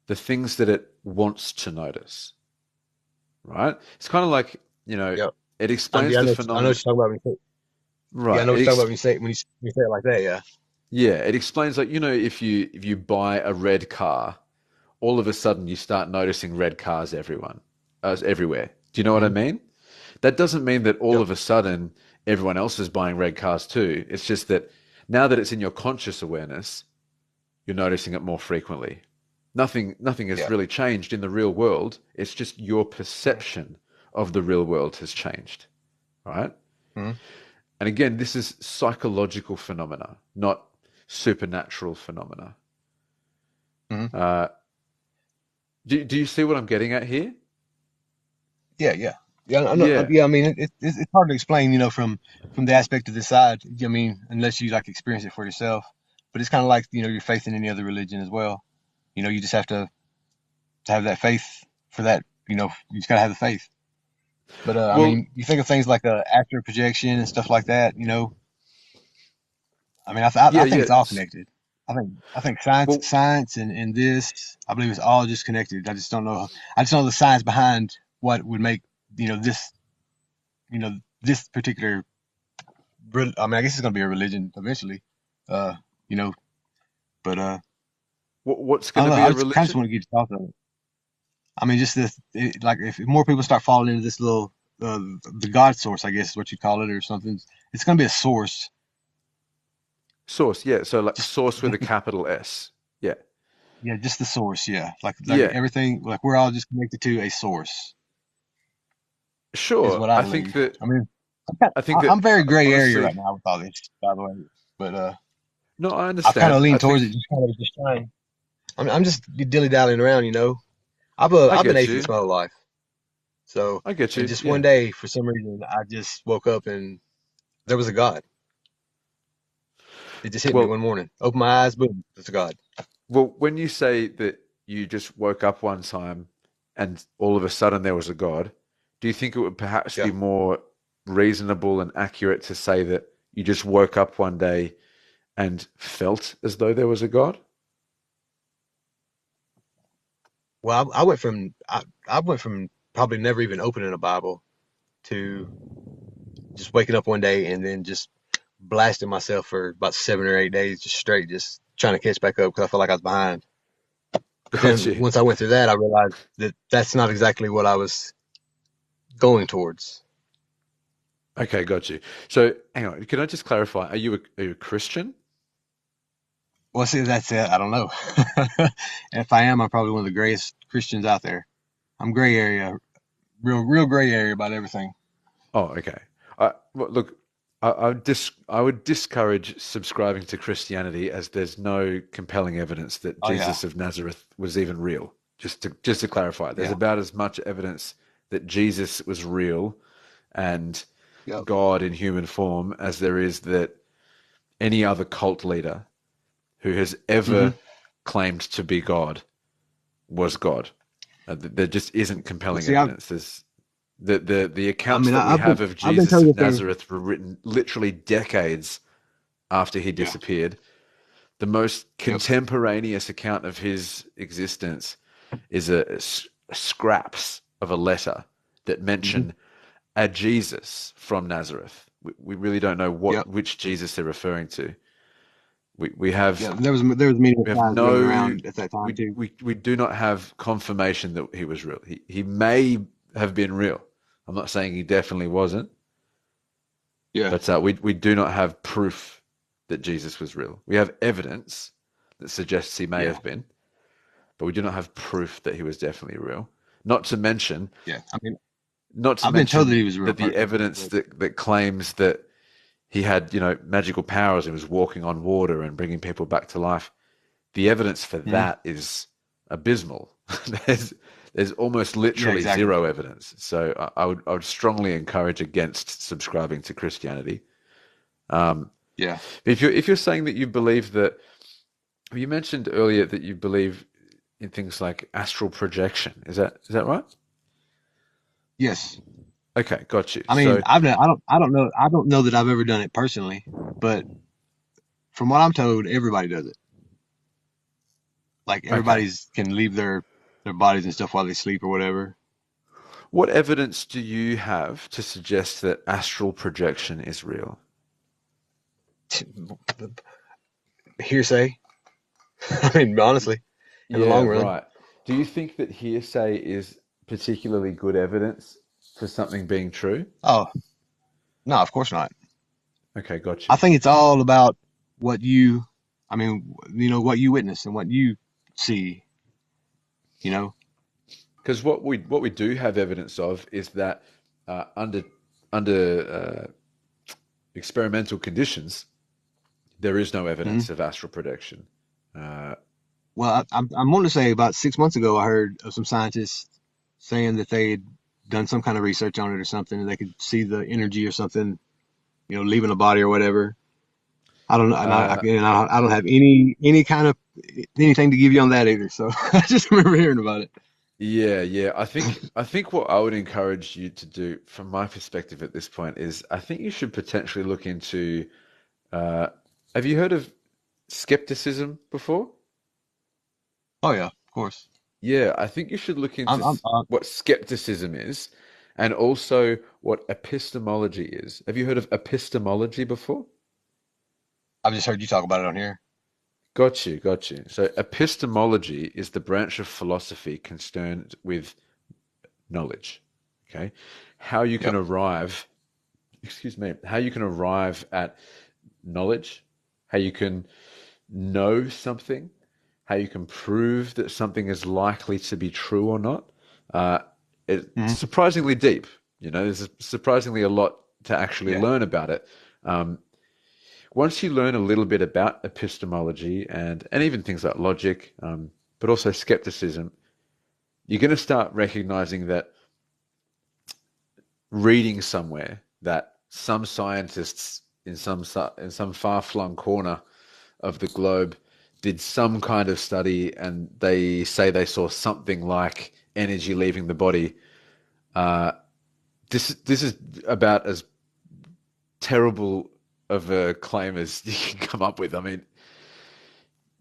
the things that it wants to notice, right? It's kind of like, Yep. it Yeah, explains the I know phenomenon. what you're talking about when you say, yeah, I Right. know what you're talking about when you say it like that. Yeah. Yeah, it explains like, if you buy a red car, all of a sudden you start noticing red cars everywhere. Do you know what I Hmm. mean? That doesn't mean that all Yep. of a sudden everyone else is buying red cars too. It's just that now that it's in your conscious awareness, you're noticing it more frequently. Nothing has Yeah. really changed in the real world. It's just your Hmm. perception of the real world has changed, right? Hmm. And again, this is psychological phenomena, not supernatural phenomena. Hmm. Uh, do you see what I'm getting at here? Yeah. Yeah. Yeah. I know. Yeah, Yeah. I mean, it's hard to explain, from the aspect of the side. I mean, unless you like experience it for yourself. But it's kind of like your faith in any other religion as well. You just have to have that faith for that. You just gotta have the faith. But I well, mean, you think of things like astral projection and stuff like that. I mean, yeah, I think yeah. it's all connected. I think science, Well, science, and this, I believe it's all just connected. I just don't know. I just know the science behind what would make this this particular. I mean, I guess it's gonna be a religion eventually. Uh, you know, but what's I going don't to know. be I a just kind of just religion? want to get your thoughts on it. I mean, just like if more people start falling into this little the God source, I guess is what you call it, or something. It's gonna be a source. Source, yeah. So like Just, source with just a capital S. Yeah. Yeah, just the source. Yeah, like Yeah. everything. Like we're all just connected to a source, is Sure. what I believe. I mean, I think that I'm very gray area honestly, right now with all this, by the way. But no, I I've kind of understand. I leaned towards think it, just kind of just trying. I'm just dilly dallying around. I I've been get atheist you. my whole life. So, I get and you. just one Yeah. day, for some reason, I just woke up and there was a God. It just hit me Well, one morning. Open my eyes, boom, there's a God. when you say that you just woke up one time and all of a sudden there was a God, do you think it would perhaps Yeah. be more reasonable and accurate to say that you just woke up one day and felt as though there was a God? Well, I went from probably never even opening a Bible to just waking up one day and then just blasting myself for about 7 or 8 days just straight, just trying to catch back up because I felt like I was behind. But Got then you. once I went through that, I realized that that's not exactly what I was going towards. Okay, got you. So hang on, can I just clarify? Are you a Christian? Well, see, that's it. I don't know. If I am, I'm probably one of the greatest Christians out there. I'm gray area, real gray area about everything. Oh, okay. Well, look, I would discourage subscribing to Christianity as there's no compelling evidence that Oh yeah, Jesus of Nazareth was even real. Just to clarify, there's yeah, about as much evidence that Jesus was real and yep. God in human form as there is that any other cult leader who has Hmm. ever claimed to be God was God. There just isn't Well, compelling see, evidence. There's the I accounts mean, that we have of I've been Jesus telling you of things. Nazareth were written literally decades after he Yeah, disappeared. The most yep. contemporaneous account of his existence is scraps of a letter that Hmm. mention a Jesus from Nazareth. We really don't know Yep. which Jesus they're referring to. We have Yeah. There was many we have signs running no around at that time we, too. we we do not have confirmation that he was real. He may have been real. I'm not saying he definitely wasn't, Yeah. but we do not have proof that Jesus was real. We have evidence that suggests he may Yeah. have been, but we do not have proof that he was definitely real. Not to mention, Yeah. I mean, not to I've been told that mention he was a real that the person. evidence that claims that he had, magical powers and was walking on water and bringing people back to life. The evidence for that is abysmal. there's almost literally exactly. zero evidence. So I would strongly encourage against subscribing to Christianity. Yeah. If you're saying that you believe that, you mentioned earlier that you believe in things like astral projection. Is that right? Yes. Okay, got you. I mean, So I don't know that I've ever done it personally, but from what I'm told, everybody does it. Like okay, everybody's can leave their bodies and stuff while they sleep or whatever. what evidence do you have to suggest that astral projection is real? Hearsay. I mean, honestly, in the Yeah, long run. right. Do you think that hearsay is particularly good evidence for something being true? Oh, no, of course not. Okay, got I you. think it's all about what I mean, what you witness and what you see, you know? Because what we do have evidence of is that under experimental conditions, there is no Mhm. evidence of astral projection. Uh, Well, I'm wanting to say about 6 months ago, I heard of some scientists saying that they'd done some kind of research on it or something, and they could see the energy or something, leaving a body or whatever. I don't know, and uh, I don't have any kind of anything to give you on that either. So I just remember hearing about it. yeah, yeah. I think what I would encourage you to do, from my perspective at this point, is I think you should potentially look into. Uh, have you heard of skepticism before? Oh yeah, of course. Yeah, I think you should look into I'm what skepticism is and also what epistemology is. Have you heard of epistemology before? I've just heard you talk about it on here. Got you, got you. So epistemology is the branch of philosophy concerned with knowledge. Okay. How you can Yep. arrive, how you can arrive at knowledge, how you can know something, how you can prove that something is likely to be true or not. Uh, it's Hmm. surprisingly deep. There's surprisingly a lot to actually Yeah. learn about it. Um, Once you learn a little bit about epistemology and even things like logic, but also skepticism, you're going to start recognizing that reading somewhere that some scientists in some far-flung corner of the globe did some kind of study and they say they saw something like energy leaving the body. Uh, this is about as terrible of a claim as you can come up with. I mean,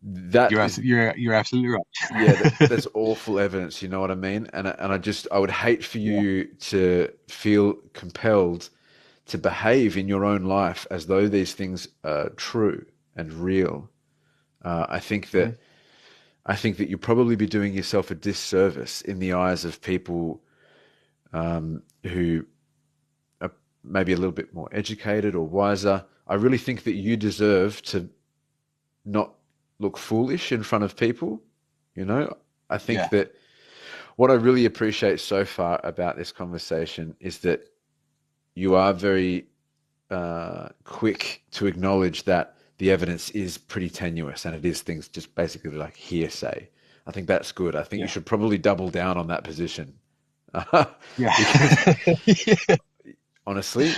that is You're absolutely yeah, right. that's awful evidence. You know what I mean? And I would hate for you to feel compelled to behave in your own life as though these things are true and real. Uh, I think Yeah. that I think that you'd probably be doing yourself a disservice in the eyes of people who are maybe a little bit more educated or wiser. I really think that you deserve to not look foolish in front of people. I think Yeah. that what I really appreciate so far about this conversation is that you are very quick to acknowledge that the evidence is pretty tenuous and it is things just basically like hearsay. I think that's good. I think you Yeah. should probably double down on that position. Yeah. Because Yeah. honestly,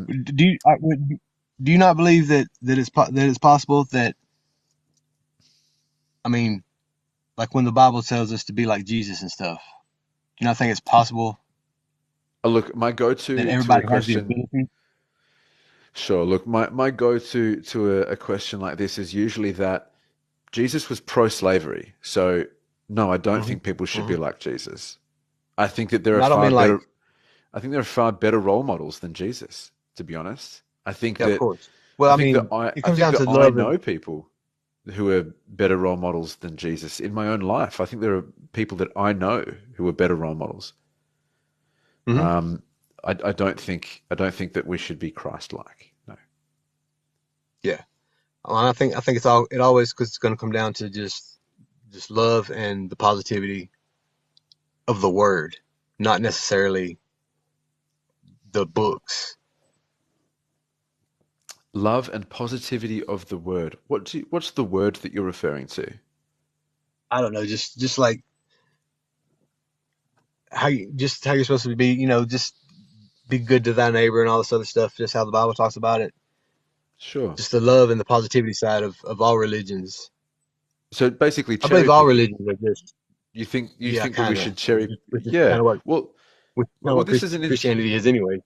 Do you not believe that it's possible that, I mean, like when the Bible tells us to be like Jesus and stuff, do you not think it's possible look, my that go-to to a everybody has the question. ability? Sure. Look, my go-to to a question like this is usually that Jesus was pro-slavery. So no, I don't Hmm. think people should be Hmm. like Jesus. I think that there are And I don't far mean like, better. I think there are far better role models than Jesus, to be honest. I think yeah, of that course. Well, I I think that mean, I it I comes think down that to I love and know people who are better role models than Jesus in my own life. I think there are people that I know who are better role models. hmm Um, I don't think that we should be Christ-like. No. Yeah. Well, I think it always, because it's going to come down to just love and the positivity of the word, not necessarily the books. Love and positivity of the word. What's the word that you're referring to? I don't know, just like how you're supposed to be, just be good to thy neighbor and all this other stuff, just how the Bible talks about it. Sure. Just the love and the positivity side of all religions. So basically, I believe cherry all picking. religions are just, You yeah, think that we kind of, should cherry? which is Yeah. kind of what Well, which is kind of well, what this is an Christianity is anyway.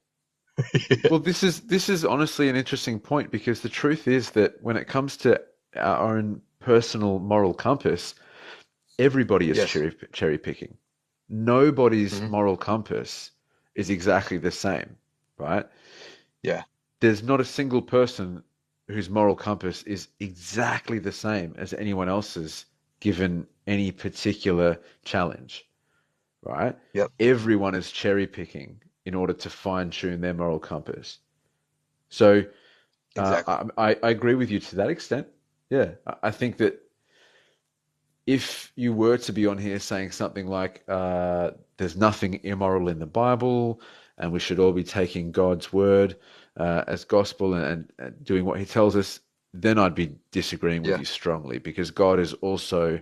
well, this is honestly an interesting point because the truth is that when it comes to our own personal moral compass, everybody is Yes. cherry picking. Nobody's Hmm. moral compass is exactly the same, right? Yeah. There's not a single person whose moral compass is exactly the same as anyone else's given any particular challenge, right? Yep. Everyone is cherry picking in order to fine tune their moral compass. So Exactly. I agree with you to that extent. Yeah, I think that if you were to be on here saying something like, there's nothing immoral in the Bible, and we should all be taking God's word as gospel and doing what he tells us, then I'd be disagreeing with Yeah. you strongly because God is also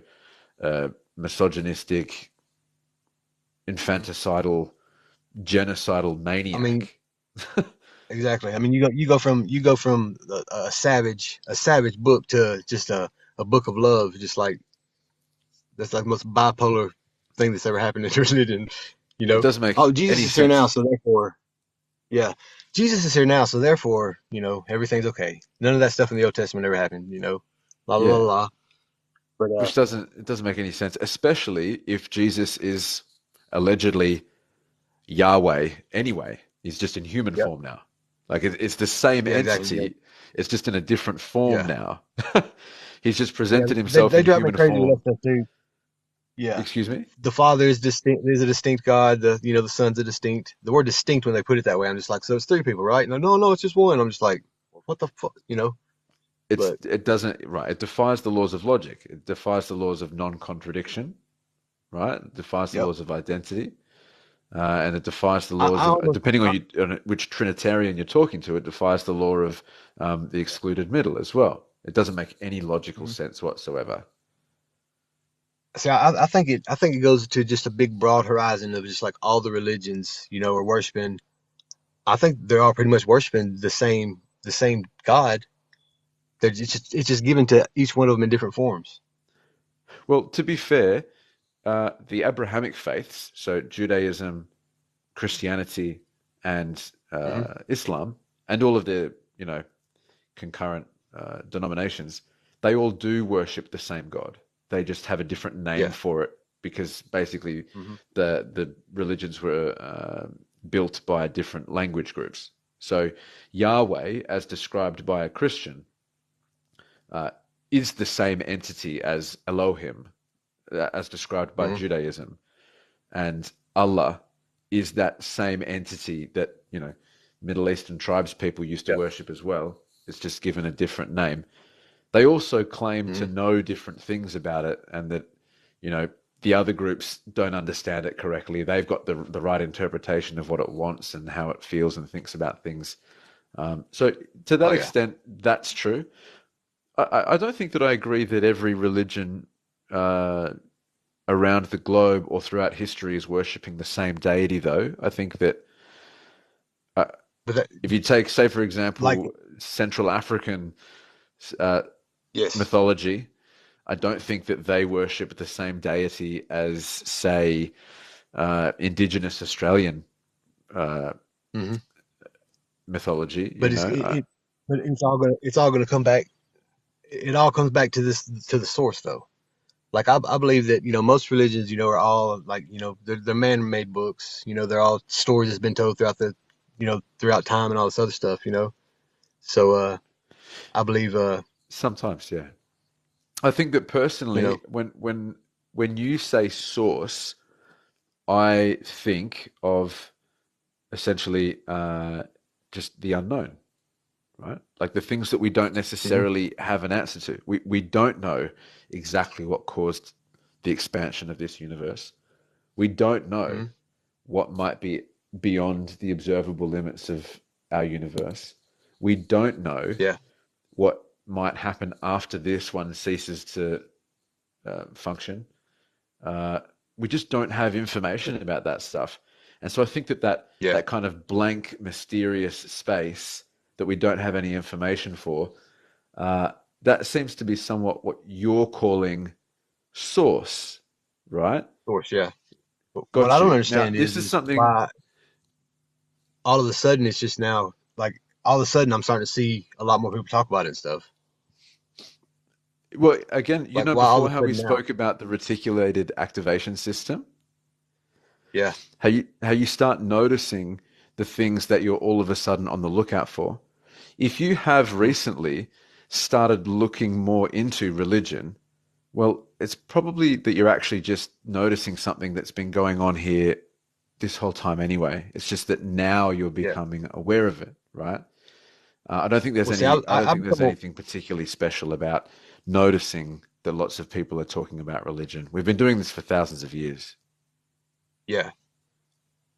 misogynistic, Hmm. infanticidal, genocidal I mean, maniac. exactly. I mean, you go from a savage book to just a book of love, just like that's like the most bipolar thing that's ever happened in religion. You It know, doesn't make oh, Jesus any is here now, sense. so therefore, yeah, Jesus is here now, so therefore, everything's okay. None of that stuff in the Old Testament ever happened. La la la Yeah. la. But Which doesn't make any sense, especially if Jesus is allegedly Yahweh anyway. He's just in human yep, form now. Like it's the same yeah, exactly. Yep, entity. It's just in a different form yeah, now. He's just yeah. presented They himself they in drive me human crazy with that form. stuff too. Yeah, Excuse me? the Father is distinct. Is a distinct God. The Son's a distinct. The word distinct when they put it that way, I'm just like, so it's three people, right? No, no, no, it's just one. I'm just like, what the fuck, But It doesn't right. It defies the laws of logic. It defies the laws of non-contradiction, right? It defies the yep. laws of identity. And it defies the I laws of, almost, depending on which Trinitarian you're talking to, it defies the law of the excluded middle as well. It doesn't make any logical mhm. sense whatsoever. See, I think it goes to just a big broad horizon of just like all the religions, are worshiping. I think they're all pretty much worshiping the same God. It's just given to each one of them in different forms. Well, to be fair, the Abrahamic faiths, so Judaism, Christianity, and Hmm. Islam, and all of the concurrent denominations, they all do worship the same God. They just have a different name Yeah. for it because basically Hmm. the religions were built by different language groups. So Yahweh, as described by a Christian, uh, is the same entity as Elohim, as described by Hmm. Judaism, and Allah is that same entity that Middle Eastern tribes people used to Yep. worship as well. It's just given a different name. They also claim to Hmm. know different things about it, and that you know the other groups don't understand it correctly. They've got the right interpretation of what it wants and how it feels and thinks about things. So to Oh that yeah. extent, that's true. I don't think that I agree that every religion uh, around the globe or throughout history is worshipping the same deity, though. I think that uh, But that, if you take, say, for like, example, Central African uh, yes. mythology, I don't think that they worship the same deity as, say, Indigenous Australian uh, Hmm. mythology. But it's all gonna come back. It all comes back to the source though. Like I believe that most religions are all like they're man-made books. They're all stories that's been told throughout time and all this other stuff. So I believe Sometimes, yeah. I think that you personally, know when you say source, I think of essentially just the unknown, right? Like the things that we don't Hmm. necessarily have an answer to. We don't know exactly what caused the expansion of this universe. We don't know Hmm. what might be beyond the observable limits of our universe. We don't know Yeah. what might happen after this one ceases to function. Uh, we just don't have information about that stuff. And so I think that, Yeah. that kind of blank, mysterious space that we don't have any information for, uh, that seems to be somewhat what you're calling source, right? Of course. Yeah. But what I Got don't you. Now, understand this is is something, why all of a sudden it's just now like all of a sudden I'm starting to see a lot more people talk about it and stuff. well, again, Like why all before of a how we sudden now? spoke about the reticulated activation system, Yeah. how you start noticing the things that you're all of a sudden on the lookout for. If you have Hmm. recently started looking more into religion, well, it's probably that you're actually just noticing something that's been going on here this whole time anyway. It's just that now you're Yeah. becoming aware of it, right? Well, see, I, I don't I, think I've there's become, anything particularly special about noticing that lots of people are talking about religion. We've been doing this for thousands of years. yeah.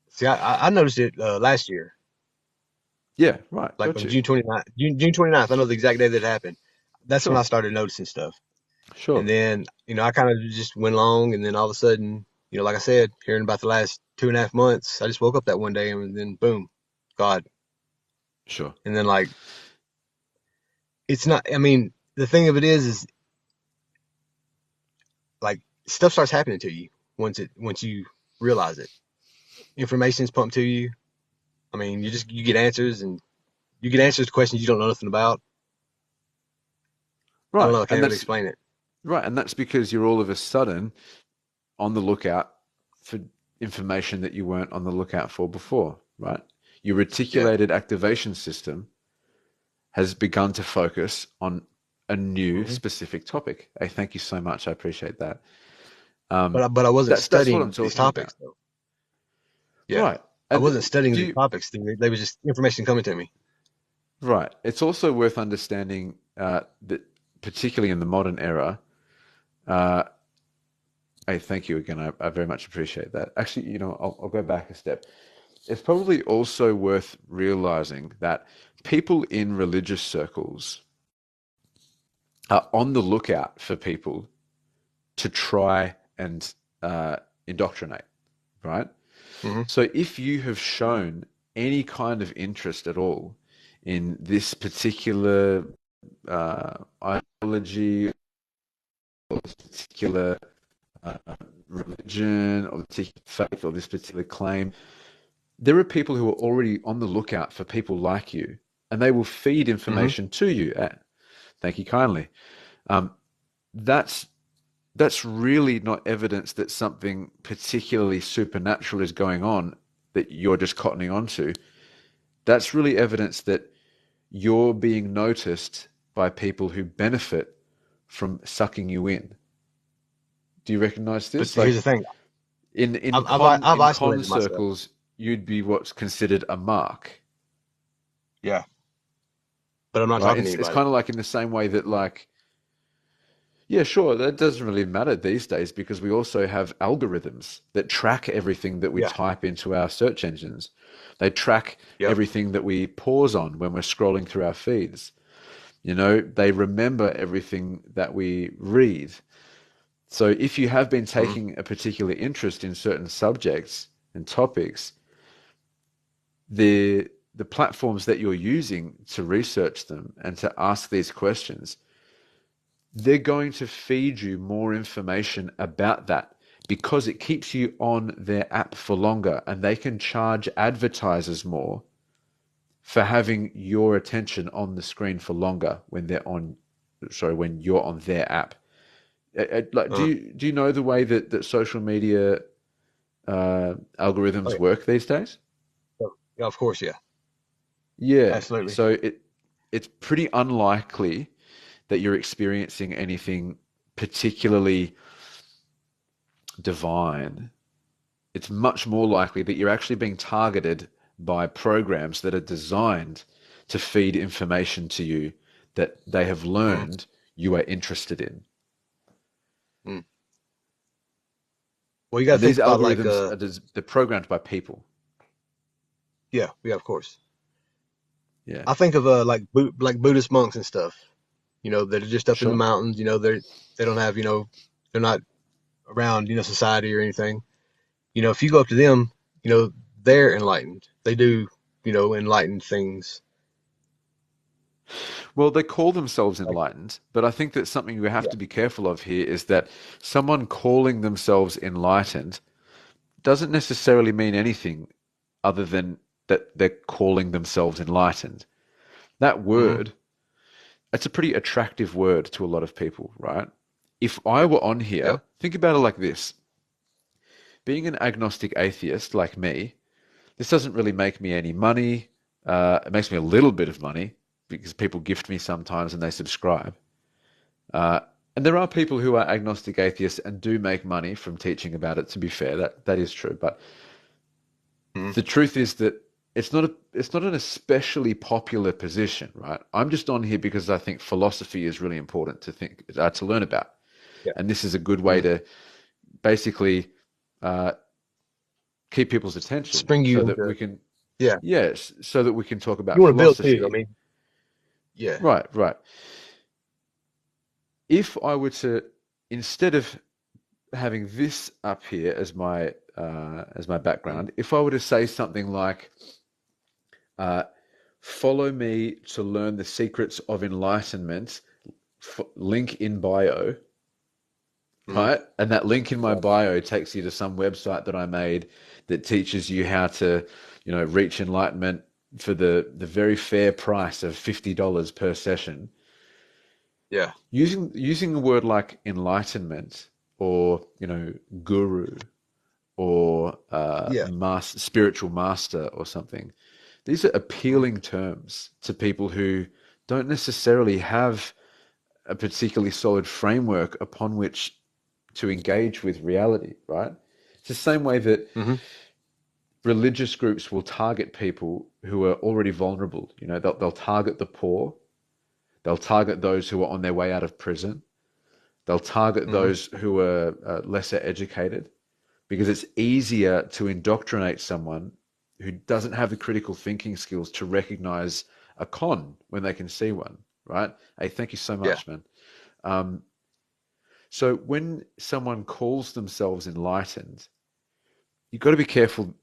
See, I noticed it last year, Yeah, right. like Got on you. June 29th, June 29th. I know the exact day that it happened. That's when I Sure. started noticing stuff. And Sure. then, I kind of just went along. And then all of a sudden, like I said, hearing about the last 2.5 months, I just woke up that one day and then boom, God. Sure. And then like, it's not, I mean, the thing of it is like stuff starts happening to you once you realize it. Information is pumped to you. I mean, you get answers and you get answers to questions you don't know nothing about. I don't Right. know. I can't really explain it. And that's because you're all of a sudden on the lookout for information that you weren't on the lookout for before, right? Your Yeah. reticulated activation system has begun to focus on a new Hmm. specific topic. Hey, thank you so much. I appreciate that. But I wasn't That's what I'm studying these talking about. topics though. Yeah. Right. I And wasn't studying do these you, topics. They was just information coming to me. right. It's also worth understanding that, particularly in the modern era, uh, hey, thank you again. I very much appreciate that. Actually, I'll go back a step. It's probably also worth realizing that people in religious circles are on the lookout for people to try and indoctrinate, right? Hmm. So if you have shown any kind of interest at all in this particular ideology or this particular uh, religion or particular faith or this particular claim, there are people who are already on the lookout for people like you, and they will feed Hmm. information to you. Thank you kindly. Um, that's that's really not evidence that something particularly supernatural is going on that you're just cottoning onto. That's really evidence that you're being noticed by people who benefit from sucking you in. Do you recognize But this? here's the Like thing. I've in con isolated myself. circles, you'd be what's considered a mark, Yeah. But I'm not right? talking to It's anybody. kind of like in the same way that like yeah, sure. That doesn't really matter these days because we also have algorithms that track everything that we Yeah. type into our search engines. They track Yep. everything that we pause on when we're scrolling through our feeds. They remember everything that we read. So if you have been Hmm. taking a particular interest in certain subjects and topics, the platforms that you're using to research them and to ask these questions, they're going to feed you more information about that because it keeps you on their app for longer and they can charge advertisers more for having your attention on the screen for longer when you're on their app. Like, Uh, do you know the way that social media oh algorithms yeah. work these days? Yeah, of course. Yeah. Yeah. Absolutely. So it's pretty unlikely that you're experiencing anything particularly divine. It's much more likely that you're actually being targeted by programs that are designed to feed information to you that they have Mm, learned you are interested in. mm. Well, you got to And these think about like algorithms they're programmed by people. yeah, of course. Yeah, I think of like like Buddhist monks and stuff. That are just up in the sure. mountains. They don't have they're not around society or anything. If you go up to them, they're enlightened. They do enlightened things. Well, they call themselves Like enlightened, but I think that something we have yeah, to be careful of here is that someone calling themselves enlightened doesn't necessarily mean anything other than that they're calling themselves enlightened. That hmm word, it's a pretty attractive word to a lot of people, right? If I were on yeah, here, think about it like this. Being an agnostic atheist like me, this doesn't really make me any money. It makes me a little bit of money because people gift me sometimes and they subscribe. Uh, and there are people who are agnostic atheists and do make money from teaching about it, to be fair. That is true. But hmm the truth is that it's not an especially popular position, right? I'm just on here because I think philosophy is really important to learn about, yeah, and this is a good way hmm to basically uh, keep people's attention spring you so that into we can, yeah. yes, so that we can talk You about want to build too. I philosophy. mean, yeah, Right, right. If I were to, instead of having this up here as my mm, background, if I were to say something like, uh, "Follow me to learn the secrets of enlightenment," link in bio, mm, right? And that link in my yeah, bio takes you to some website that I made that teaches you how to, reach enlightenment for the very fair price of $50 per session. yeah, Using a word like enlightenment or guru or yeah, spiritual master or something, these are mm, appealing terms to people who don't necessarily have a particularly solid framework upon which to engage with reality, right? It's the same way that hmm religious groups will target people who are already vulnerable. They'll target the poor, they'll target those who are on their way out of prison, they'll target hmm those who are lesser educated, because it's easier to indoctrinate someone who doesn't have the critical thinking skills to recognize a con when they can see one, right? Hey, thank you so yeah, much, man. Um, so when someone calls themselves enlightened, you've got to be careful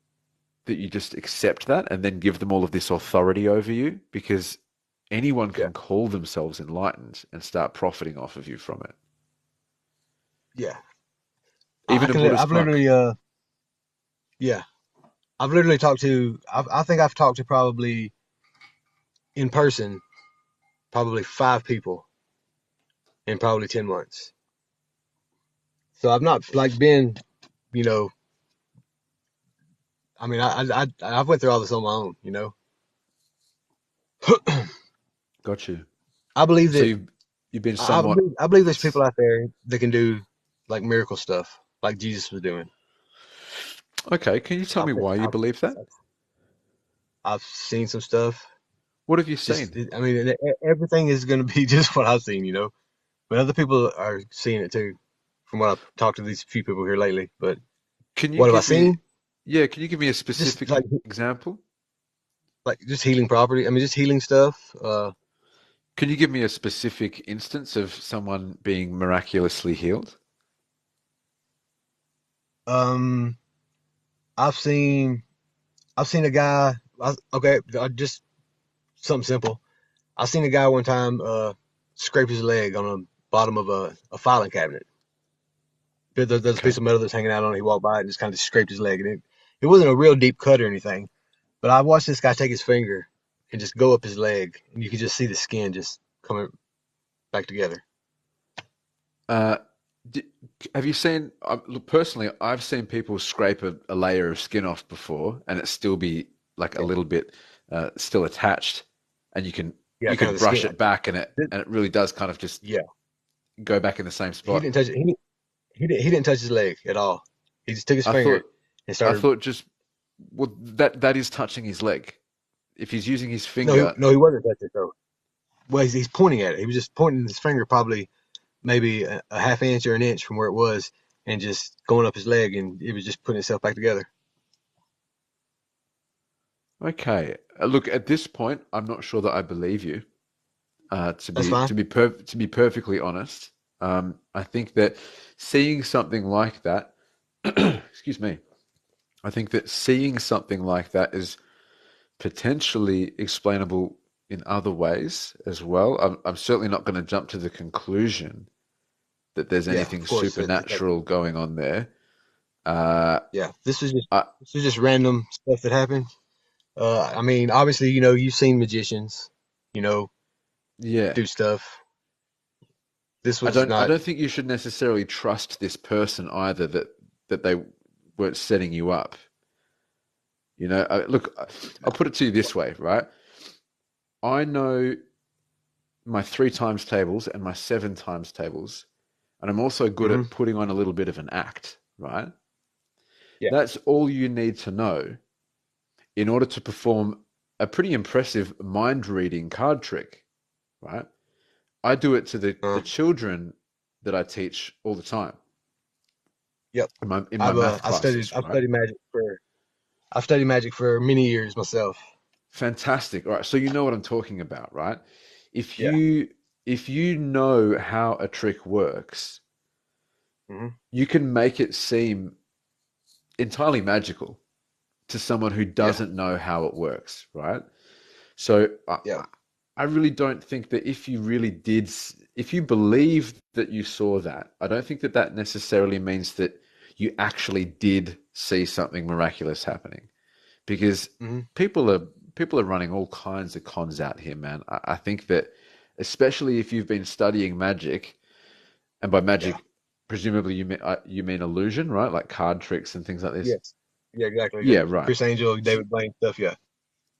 that you just accept that and then give them all of this authority over you, because anyone yeah, can call themselves enlightened and start profiting off of you from it. yeah. I Even a can. Buddhist I've monk. literally yeah. I've literally talked to. I think I've talked to probably in person probably 5 people in probably 10 months. So I've not like been, you know, I mean, I've went through all this on my own. Got you. I believe So that you've been I somewhat. believe, I believe there's people out there that can do like miracle stuff, like Jesus was doing. Okay, can you tell me I've why you I've, believe that? I've seen some stuff. What have you Just seen? I mean, everything is going to be just what I've seen. But other people are seeing it too, from what I've talked to these few people here lately. But Can you what have I give me, seen? yeah, can you give me a Just specific example? like just healing property. I mean, just healing stuff. Can you give me a specific instance of someone being miraculously healed? Um, I've seen I've seen a guy. Okay, just something simple. I seen a guy one time scrape his leg on the bottom of a filing cabinet. There's a Okay. piece of metal that's hanging out on it. He walked by it and just kind of scraped his leg, and it wasn't a real deep cut or anything. But I watched this guy take his finger and just go up his leg, and you could just see the skin just coming back together. Uh, d have you seen, look, personally, I've seen people scrape a layer of skin off before and it still be like a Yeah, little bit still attached, and yeah, you kind can of the brush skin. it back Th- and it really does kind of just Yeah, go back in the same he spot. didn't touch it. He didn't touch his leg at all. He just took his I finger thought and I started. thought just Well, that is touching his leg. If he's using his No, finger, no, he wasn't touching it though. Well, he's pointing at it. He was just pointing his finger probably maybe a half inch or an inch from where it was, and just going up his leg, and it was just putting itself back together. okay. Look, at this point, I'm not sure that I believe you. To That's be fine. to be perfectly honest, I think that seeing something like that, excuse me, I think that seeing something like that is potentially explainable in other ways as well. I'm certainly not going to jump to the conclusion that there's Yeah, anything of course. supernatural going on there. Uh, Yeah, I, this is just random stuff that happened. I mean, obviously, you've seen magicians, you know, yeah, do stuff. This was I not. don't think you should necessarily trust this person either that they weren't setting you up. Look, I'll put it to you this way, right? I know my three times tables and my seven times tables, and I'm also good Hmm. at putting on a little bit of an act, right? Yeah. That's all you need to know in order to perform a pretty impressive mind reading card trick, right? I do it to the Uh, children that I teach all the time yep. in my math classes, I've right? studied magic for many years myself. Fantastic. All right, so you know what I'm talking about, right? If Yeah. you if you know how a trick works, Hmm. you can make it seem entirely magical to someone who Yeah. doesn't know how it works, right? So Yeah. I really don't think that if you really did, if you believe that you saw that, I don't think that that necessarily means that you actually did see something miraculous happening, because Hmm. people are people are running all kinds of cons out here, man. I think that especially if you've been studying magic, and by Yeah. magic, presumably you mean illusion, right? Like card tricks and things like this. Yes. Yeah. Exactly. Yeah. Yeah, right. Chris Angel, So, David Blaine stuff. Yeah.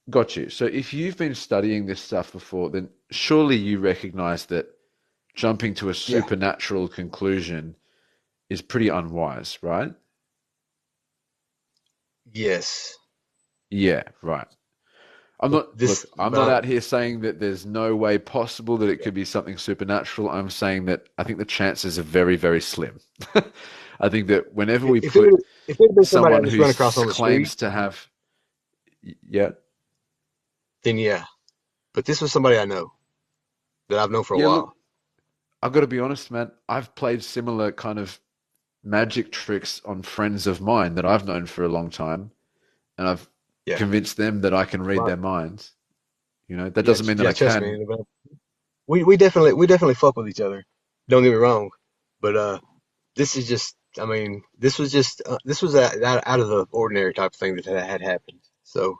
got you. So if you've been studying this stuff before, then surely you recognize that jumping to a Yeah. supernatural conclusion is pretty unwise, right? Yes. Yeah, right. I'm But not, look, this, I'm not but out here saying that there's no way possible that it could be something supernatural. I'm saying that I think the chances are very, very slim. I think that whenever we if it put would, if it had been somebody I someone just who run across on the street, claims to have, yeah, then yeah. But this was somebody I know that I've known for a yeah, look, while. I've got to be honest, man. I've played similar kind of magic tricks on friends of mine that I've known for a long time, and I've Yeah. convinced them that I can read Wow. their minds. That Yeah. doesn't mean that Yeah. I Trust can. me. We definitely fuck with each other. Don't get me wrong. But this is just. I mean, this was out of the ordinary type of thing that had happened. So.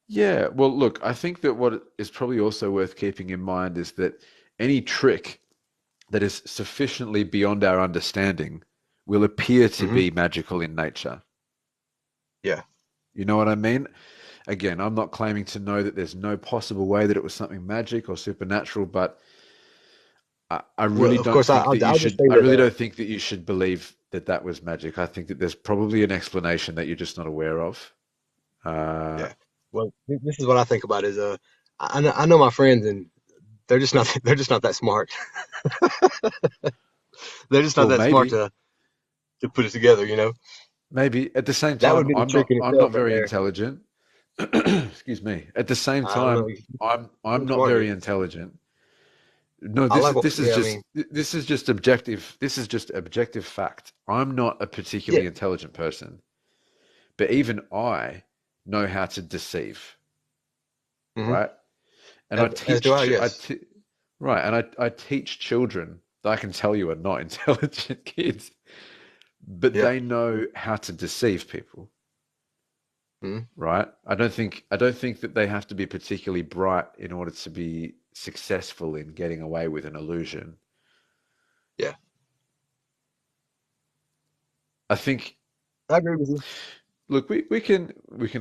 Yeah, well, look, I think that what is probably also worth keeping in mind is that any trick that is sufficiently beyond our understanding will appear to Hmm. be magical in nature. Yeah. You know what I mean? Again, I'm not claiming to know that there's no possible way that it was something magic or supernatural, but I Well, really of don't course, think that you I'll just should. say I that. really don't think that you should believe that that was magic. I think that there's probably an explanation that you're just not aware of. Uh, Yeah. Well, this is what I think about is I know my friends and they're just not they're just not that smart. They're just not well, that smart maybe, to put it together. You know. maybe. At the same That time, would be the trick in I'm itself, not right very there. intelligent. Excuse me. At the same I don't know. time, I'm You're not smarter than very me. intelligent. No, I like. Yeah. I mean. this is just objective. This is just objective fact. I'm not a Yeah. particularly intelligent person, but even I know how to deceive, Hmm. right? And I As do teach, I. Yes. right, and I teach children that I can tell you are not intelligent kids, but Yeah. they know how to deceive people, Hmm. right? I don't think that they have to be particularly bright in order to be successful in getting away with an illusion. Yeah. I think, I agree with you. look, we can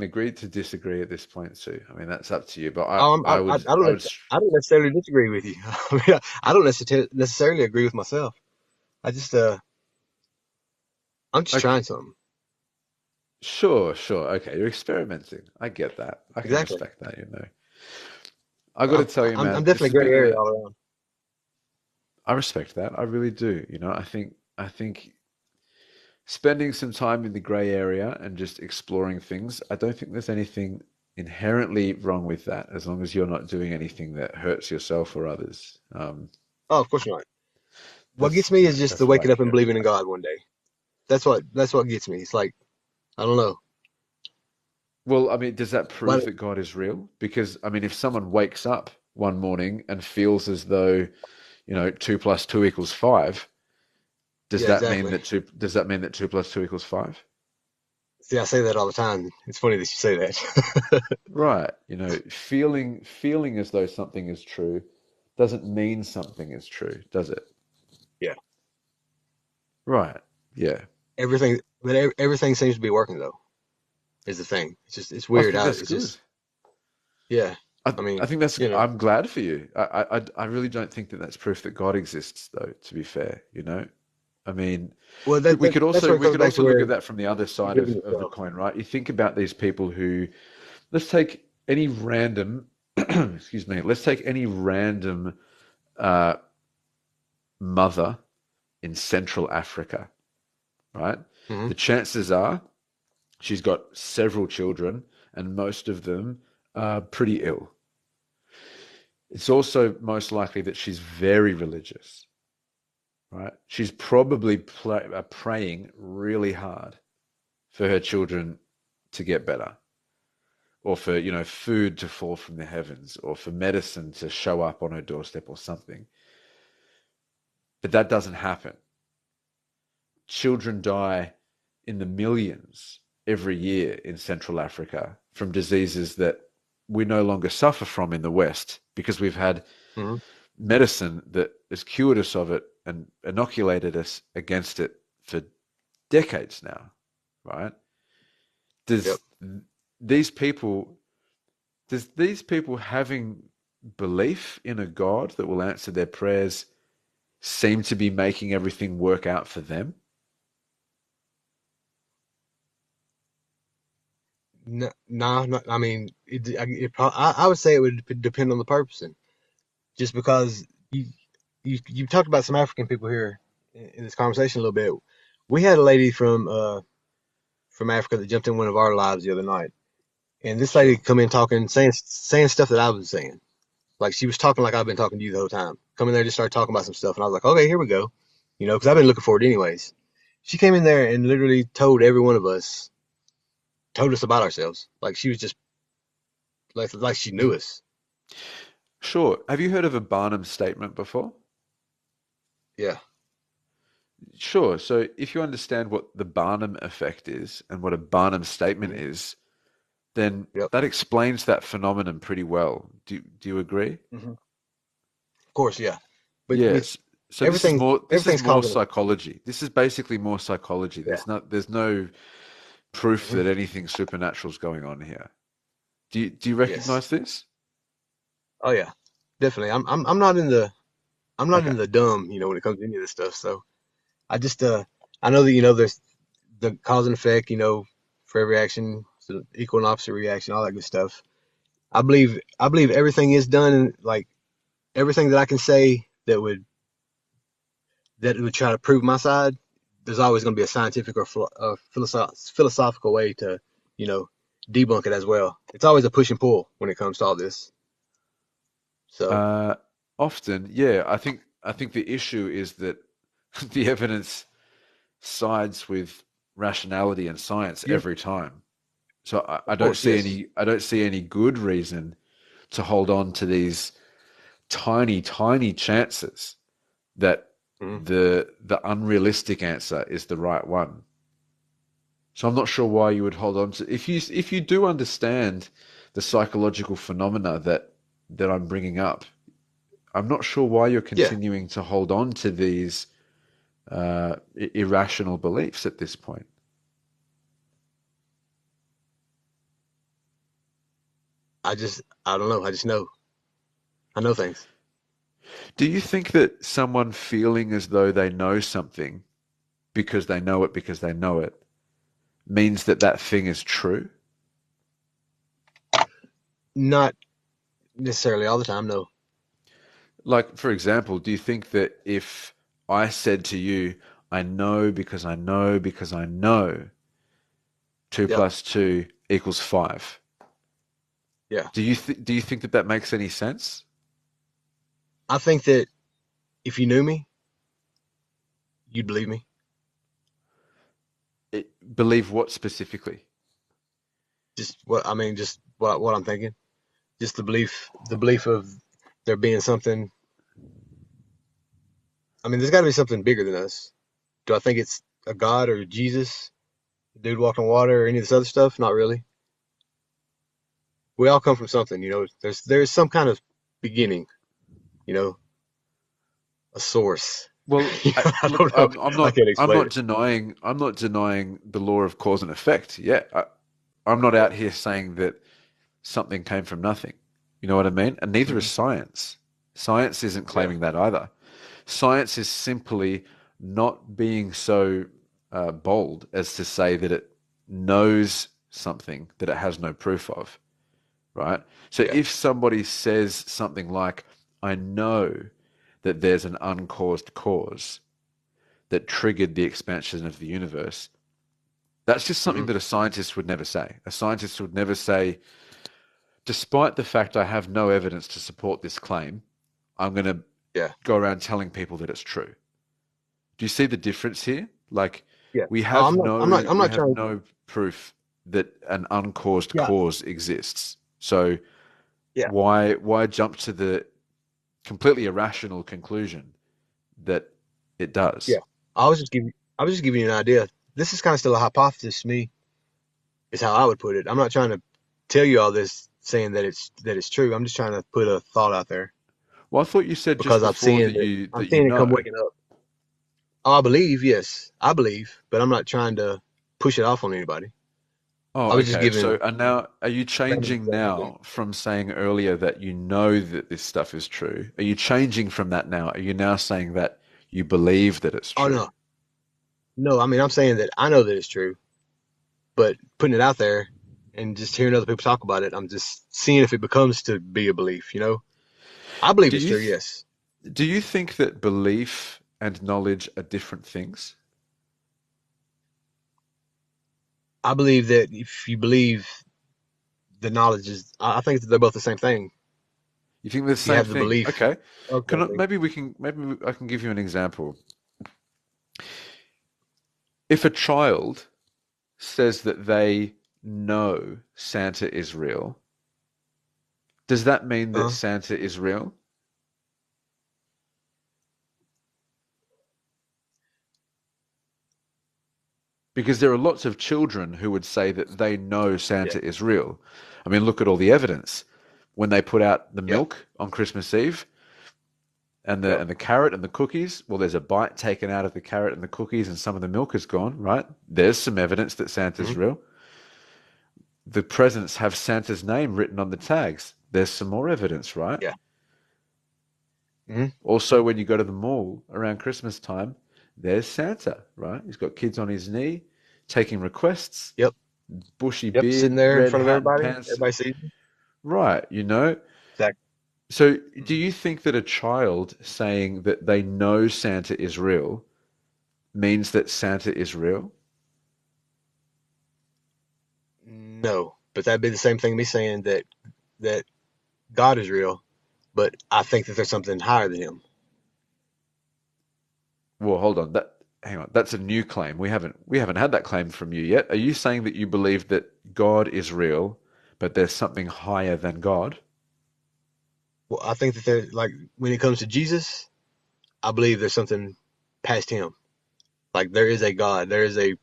agree to disagree at this point, Sue. I mean, that's up to you, but I would, I don't necessarily disagree with you. I mean, I don't necessarily agree with myself. I just I'm just okay, trying something. Sure, sure. Okay, you're experimenting. I get that. I can Exactly. respect that, you know. I got to tell you, I'm man, this definitely has gray been area a all around. I respect that. I really do. You know, I think spending some time in the gray area and just exploring things, I don't think there's anything inherently wrong with that as long as you're not doing anything that hurts yourself or others. Oh, of course not. What gets me is just the That's what I waking up and care believing in about. God one day. That's what gets me. It's like I don't know. Well, I mean, does that prove But that God is real? Because, I mean, if someone wakes up one morning and feels as though, you know, two plus two equals five, yeah, exactly. does that mean that two plus two equals five? See, I say that all the time. It's funny that you say that. Right. You know, feeling as though something is true doesn't mean something is true, does it? Yeah. Right. Yeah. Everything seems to be working though. Is the thing. It's I weird think how that's it's good. just yeah. I I mean, think that's. you know. I'm glad for you. I really don't think that that's proof that God exists, though. To be fair, you know. I mean, Well, that's where it we goes could back to also look where at that from the other you side believe in of the yourself. coin, right? You think about these people who, let's take any random, excuse me, let's take any random uh, mother in Central Africa, right? Hmm. The chances are she's got several children, and most of them are pretty ill. It's also most likely that she's very religious, right? She's probably praying really hard for her children to get better, or for, you know, food to fall from the heavens, or for medicine to show up on her doorstep or something. But that doesn't happen. Children die in the millions every year in Central Africa from diseases that we no longer suffer from in the West because we've had Hmm. medicine that has cured us of it and inoculated us against it for decades now, right? Yep. Does these people, does these people having belief in a God that will answer their prayers seem to be making everything work out for them? No, no, I mean, I would say it would depend on the person. Just because you talked about some African people here in this conversation a little bit. We had a lady from Africa that jumped in one of our lives the other night, and this lady Sure. come in talking, saying stuff that I was saying. Like she was talking like I've been talking to you the whole time. Come in there, just started talking about some stuff, and I was like, okay, here we go. You know, because I've been looking for it anyways. She came in there and literally told every one of us, told us about ourselves. Like she was just like she knew us. Sure. Have you heard of a Barnum statement before? Yeah. Sure. So if you understand what the Barnum effect is and what a Barnum statement Hmm. is, then Yep. that explains that phenomenon pretty well. Do you agree? Hmm. Of course, yeah. But with Yes. So this is everything's more causing. psychology. This is basically more psychology. Yeah. There's no proof Hmm. that anything supernatural is going on here. Do you Yes. recognize this? Oh yeah. Definitely. I'm not in Okay. the dumb, when it comes to any of this stuff. So I just I know that there's the cause and effect, for every action, so equal and opposite reaction, all that good stuff. I believe everything is done, and like everything that I can say that would try to prove my side. There's always going to be a scientific or philosophical way to you know debunk it as well. It's always a push and pull when it comes to all this. So Uh, Often, yeah. I think the issue is that the evidence sides with rationality and science yeah, every time. So of course, yes. I don't see any good reason to hold on to these tiny chances that Hmm. the unrealistic answer is the right one. So I'm not sure why you would hold on to if you do understand the psychological phenomena that I'm bringing up. I'm not sure why you're Yeah, continuing to hold on to these irrational beliefs at this point. I don't know. I just know. I know things. Do you think that someone feeling as though they know something because they know it means that that thing is true? Not necessarily all the time, no. Like, for example, do you think that if I said to you, I know because I know because I know 2 Yep. plus 2 equals 5? Yeah. Do you think that that makes any sense? I think that if you knew me, you'd believe me. Believe what specifically? Just what I mean, just what I'm thinking. Just the belief of there being something. I mean, there's got to be something bigger than us. Do I think it's a God or Jesus, dude walking on water, or any of this other stuff? Not really. We all come from something, you know. There's some kind of beginning, you know, a source. Well, I look, don't know. I can't I'm explain not it. denying the law of cause and effect. Yeah, I'm not out here saying that something came from nothing. You know what I mean? And neither is Mhm. science. Science isn't Yeah. claiming that either. Science is simply not being so bold as to say that it knows something that it has no proof of, right? So Yeah. if somebody says something like, I know that there's an uncaused cause that triggered the expansion of the universe, that's just something Hmm. that a scientist would never say. A scientist would never say, despite the fact I have no evidence to support this claim, I'm going to Yeah. go around telling people that it's true. Do you see the difference here? Like Yeah. we Oh, have I'm we not have trying. no proof that an uncaused Yeah. cause exists. So Yeah. why jump to the completely irrational conclusion that it does? Yeah. I was just giving you an idea. This is kind of still a hypothesis to me, is how I would put it. I'm not trying to tell you all this saying that it's true. I'm just trying to put a thought out there Well, I thought you said just because before that I'm you seeing it come know. waking up. Oh, I believe, yes, I believe, but I'm not trying to push it off on anybody. Oh, I was just okay. giving So, and now, are you random changing examples. now from saying earlier that you know that this stuff is true? Are you changing from that now? Are you now saying that you believe that it's Oh true? no, no. I mean, I'm saying that I know that it's true, but putting it out there and just hearing other people talk about it, I'm just seeing if it becomes to be a belief. You know, I believe Do it's you true. th Yes, do you think that belief and knowledge are different things? I believe that if you believe the knowledge is, I think that they're both the same thing. You think they're the You same have the thing? belief Okay. of something. Maybe I can give you an example. If a child says that they know Santa is real, does that mean that Uh, Santa is real? Because there are lots of children who would say that they know yeah, Santa is real. I mean, look at all the evidence. When they put out the yeah, milk on Christmas Eve yep. and the carrot and the cookies, well, there's a bite taken out of the carrot and the cookies and some of the milk is gone, right? There's some evidence that Hmm. Santa's real. The presents have Santa's name written on the tags. There's some more evidence, right? Yeah. Hmm. Also, when you go to the mall around Christmas time, there's Santa, right? He's got kids on his knee, taking requests, Yep. bushy Yep. Sitting beard, there in red front of hat and everybody. pants. Everybody sees. Right, you know? Exactly. So, do Hmm. you think that a child saying that they know Santa is real means that Santa is real? No, but that'd be the same thing me saying that God is real, but I think that there's something higher than him. Well, hold on. Hang on. That's a new claim. We haven't had that claim from you yet. Are you saying that you believe that God is real, but there's something higher than God? Well, I think that there's like when it comes to Jesus, I believe there's something past him. Like there is a God. There is a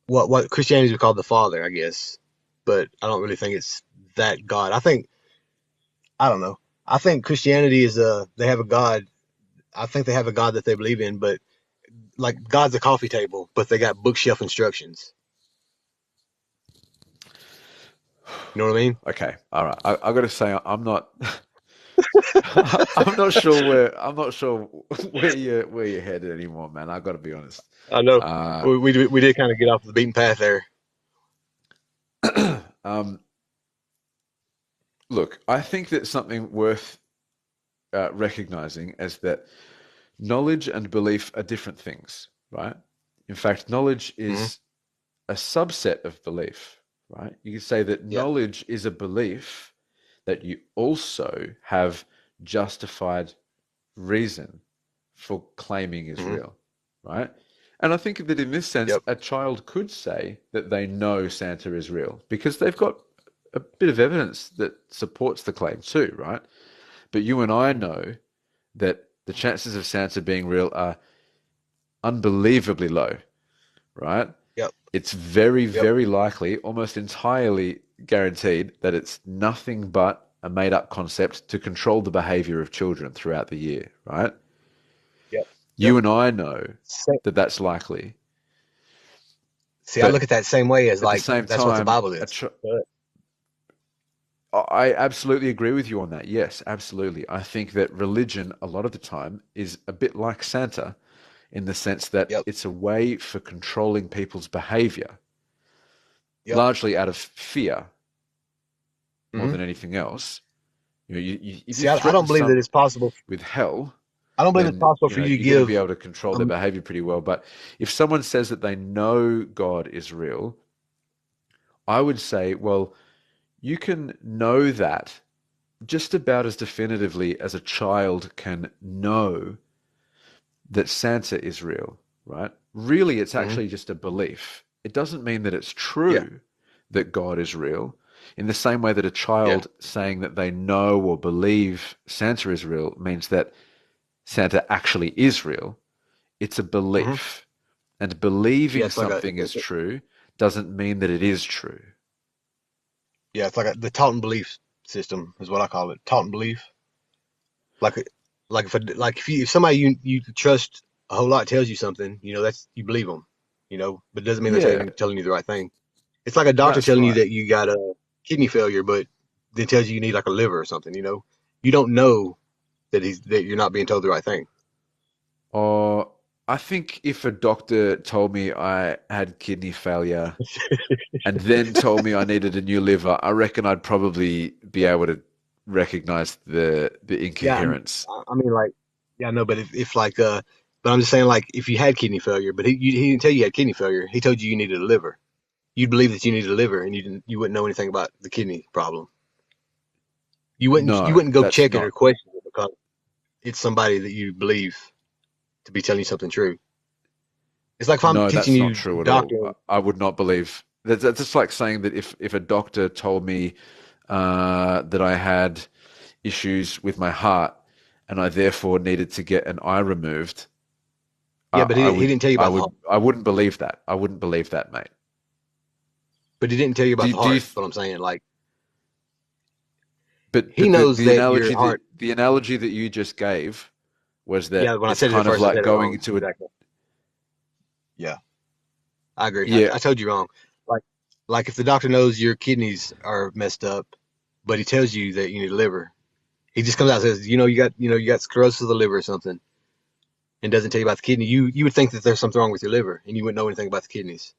what Christianity would call the Father, I guess. But I don't really think it's that God. I don't know. I think Christianity is they have a God. I think they have a God that they believe in, but like God's a coffee table, but they got bookshelf instructions. You know what I mean? Okay, all right. I got to say, I'm not. I'm not sure where you're headed anymore, man. I got to be honest. I know. Uh, We did kind of get off the beaten path there. Um, Look, I think that something worth recognizing is that knowledge and belief are different things, right? In fact, knowledge Hmm. is a subset of belief, right? You can say that Yeah. knowledge is a belief that you also have justified reason for claiming is Hmm. real, right? And I think that in this sense, Yep. a child could say that they know Santa is real because they've got a bit of evidence that supports the claim too, right? But you and I know that the chances of Santa being real are unbelievably low, right? Yep. It's very, Yep. very likely, almost entirely guaranteed, that it's nothing but a made up concept to control the behavior of children throughout the year, right? Yep. Yep. You and I know Sa- that that's likely, See, I look but at that same way as at the like same that's what the time, Bible is. But I absolutely agree with you on that. Yes, absolutely. I think that religion, a lot of the time, is a bit like Santa in the sense that yep. it's a way for controlling people's behavior, Yep. largely out of fear more Hmm. than anything else. If you See, I threaten don't believe that someone it's possible. with hell, I don't believe it's then possible for you to you're going to give. be able to control their behavior pretty well. But if someone says that they know God is real, I would say, well, you can know that just about as definitively as a child can know that Santa is real, right? Really, it's Hmm. actually just a belief. It doesn't mean that it's Yeah. true that God is real. In the same way that a Yeah. child saying that they know or believe Santa is real means that Santa actually is real. It's a Hmm. belief. And Yeah. believing It's like a. something is true doesn't mean that it is true. Yeah. It's like the taught and belief system is what I call it. Taught and belief. Like if somebody you trust a whole lot tells you something, that's you believe them, but it doesn't mean they're Yeah, telling you the right thing. It's like a doctor that's telling you right. that you got a kidney failure, but then tells you need like a liver or something. You don't know that you're not being told the right thing. Or I think if a doctor told me I had kidney failure and then told me I needed a new liver, I reckon I'd probably be able to recognize the Yeah, incoherence. I mean, like, yeah, no, but if like, but I'm just saying, like, if you had kidney failure, but he didn't tell you had kidney failure. He told you needed a liver. You'd believe that you needed a liver, and you wouldn't know anything about the kidney problem. You No, wouldn't go that's check it or not. question it because it's somebody that you believe to be telling you something true. It's like if I'm No, teaching that's not you true at all. doctoring. I would not believe that's just like saying that if a doctor told me that I had issues with my heart and I therefore needed to get an eye removed, Yeah, but he didn't tell you about the heart. I wouldn't believe that. I wouldn't believe that, mate. But he didn't tell you about the Do you? heart. But I'm saying, like, But he knows the that your heart. analogy that you just gave was Yeah, that when I it's said it at kind of first, I like said it wrong. going to a Exactly. Yeah, I agree. yeah. I told you wrong. Like, like if the doctor knows your kidneys are messed up, but he tells you that you need a liver, he just comes out and says, you got sclerosis of the liver or something, and doesn't tell you about the kidney. You would think that there's something wrong with your liver, and you wouldn't know anything about the kidneys.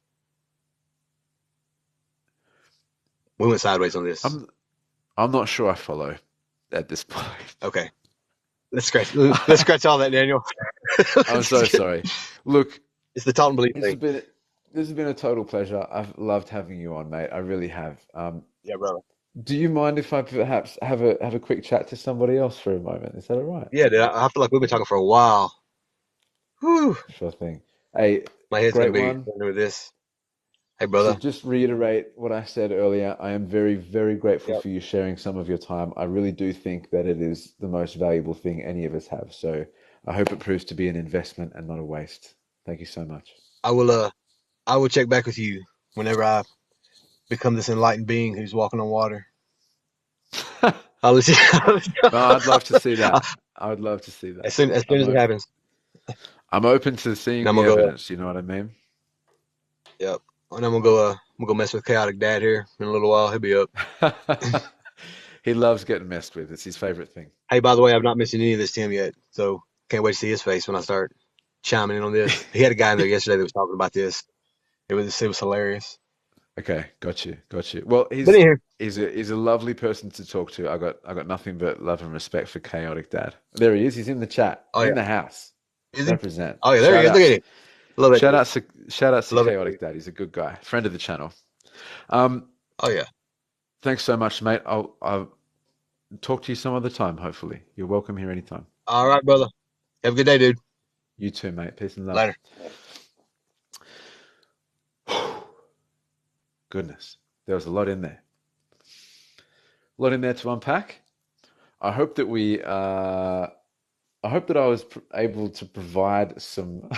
We went sideways on this. I'm I'm not sure I follow at this point. Okay, let's scratch all that, Daniel. I'm so sorry. Look, It's the Taunton belief this has thing. been this has been a total pleasure. I've loved having you on, mate. I really have. Yeah, brother. Do you mind if I perhaps have a quick chat to somebody else for a moment? Is that all right? Yeah, dude, I feel like we've been talking for a while. Whew, Sure thing. Hey, my head's gonna great be one. under this. Hey, To brother. just reiterate what I said earlier, I am very, very grateful Yep. for you sharing some of your time. I really do think that it is the most valuable thing any of us have. So I hope it proves to be an investment and not a waste. Thank you so much. I will. I will check back with you whenever I become this enlightened being who's walking on water. I'll let you. No, I'd love to see that. I would love to see that. as soon as it happens, I'm open to and seeing I'm the gonna go. evidence, you know what I mean? Yep. And I'm gonna go. I'm gonna go mess with chaotic dad here in a little while. He'll be up. He loves getting messed with. It's his favorite thing. Hey, by the way, I've not mentioned any of this to him yet, so can't wait to see his face when I start chiming in on this. He had a guy in there yesterday that was talking about this. It was hilarious. Okay, got you, got you. Well, But anyway, he's a lovely person to talk to. I got nothing but love and respect for Chaotic Dad. There he is. He's in the chat, oh in yeah, the house. is he? Represent. Oh yeah, there he Shout is. Look at outs, it. Love that dude. shout outs to Love it. Chaotic Dad. He's a good guy, friend of the channel. Um, Oh yeah. Thanks so much, mate. I'll talk to you some other time. Hopefully, you're welcome here anytime. All right, brother. Have a good day, dude. You too, mate. Peace and love. Later. Goodness, there was a lot in there. A lot in there to unpack. I hope that I hope that I was able to provide some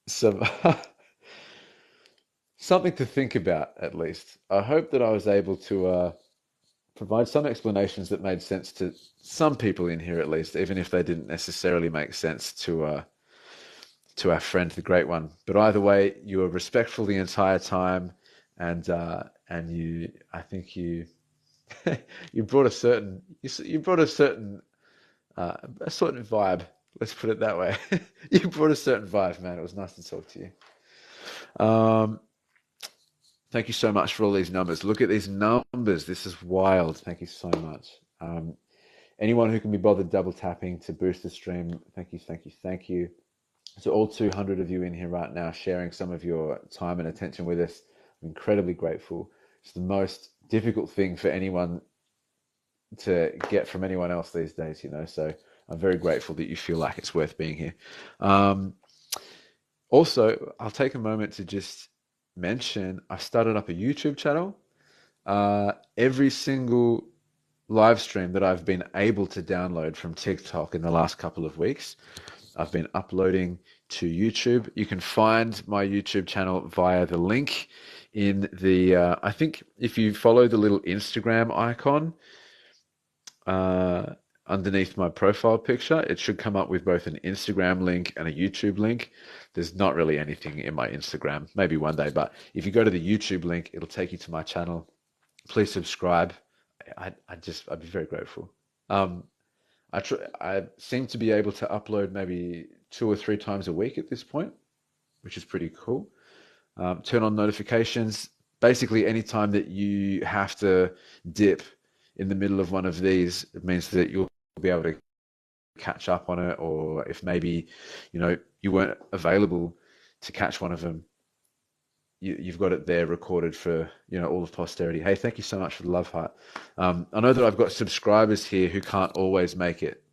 some something to think about at least. I hope that I was able to provide some explanations that made sense to some people in here at least, even if they didn't necessarily make sense to our friend, the Great One. But either way, you were respectful the entire time, and you, I think you, you brought you brought a certain vibe. Let's put it that way. You brought a certain vibe, man. It was nice to talk to you. Thank you so much for all these numbers. Look at these numbers. This is wild. Thank you so much. Anyone who can be bothered double tapping to boost the stream, thank you, thank you, thank you. So all 200 of you in here right now sharing some of your time and attention with us. I'm incredibly grateful. It's the most difficult thing for anyone to get from anyone else these days, you know, so I'm very grateful that you feel like it's worth being here. Also, I'll take a moment to just mention I've started up a YouTube channel. Every single live stream that I've been able to download from TikTok in the last couple of weeks, I've been uploading to YouTube. You can find my YouTube channel via the link in the, I think if you follow the little Instagram icon underneath my profile picture, it should come up with both an Instagram link and a YouTube link. There's not really anything in my Instagram, maybe one day, but if you go to the YouTube link, it'll take you to my channel. Please subscribe. I'd be very grateful. I seem to be able to upload maybe 2 or 3 times a week at this point, which is pretty cool. Turn on notifications. Basically, anytime that you have to dip in the middle of one of these, it means that you'll be able to catch up on it, or if maybe, you know, you weren't available to catch one of them, you've got it there recorded for, you know, all of posterity. Hey, thank you so much for the love heart. I know that I've got subscribers here who can't always make it,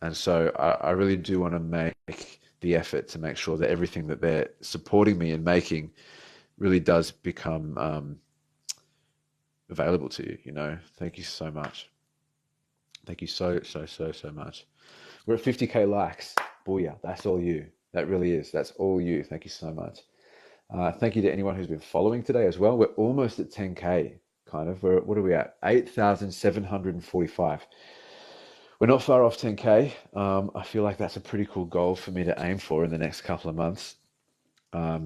and so I really do want to make the effort to make sure that everything that they're supporting me in making really does become available to you. You know, thank you so much. Thank you so much. We're at 50K likes. Booyah! That's all you. That really is. That's all you. Thank you so much. Thank you to anyone who's been following today as well. We're almost at 10K, kind of. What are we at? 8,745. We're not far off 10K. I feel like that's a pretty cool goal for me to aim for in the next couple of months. I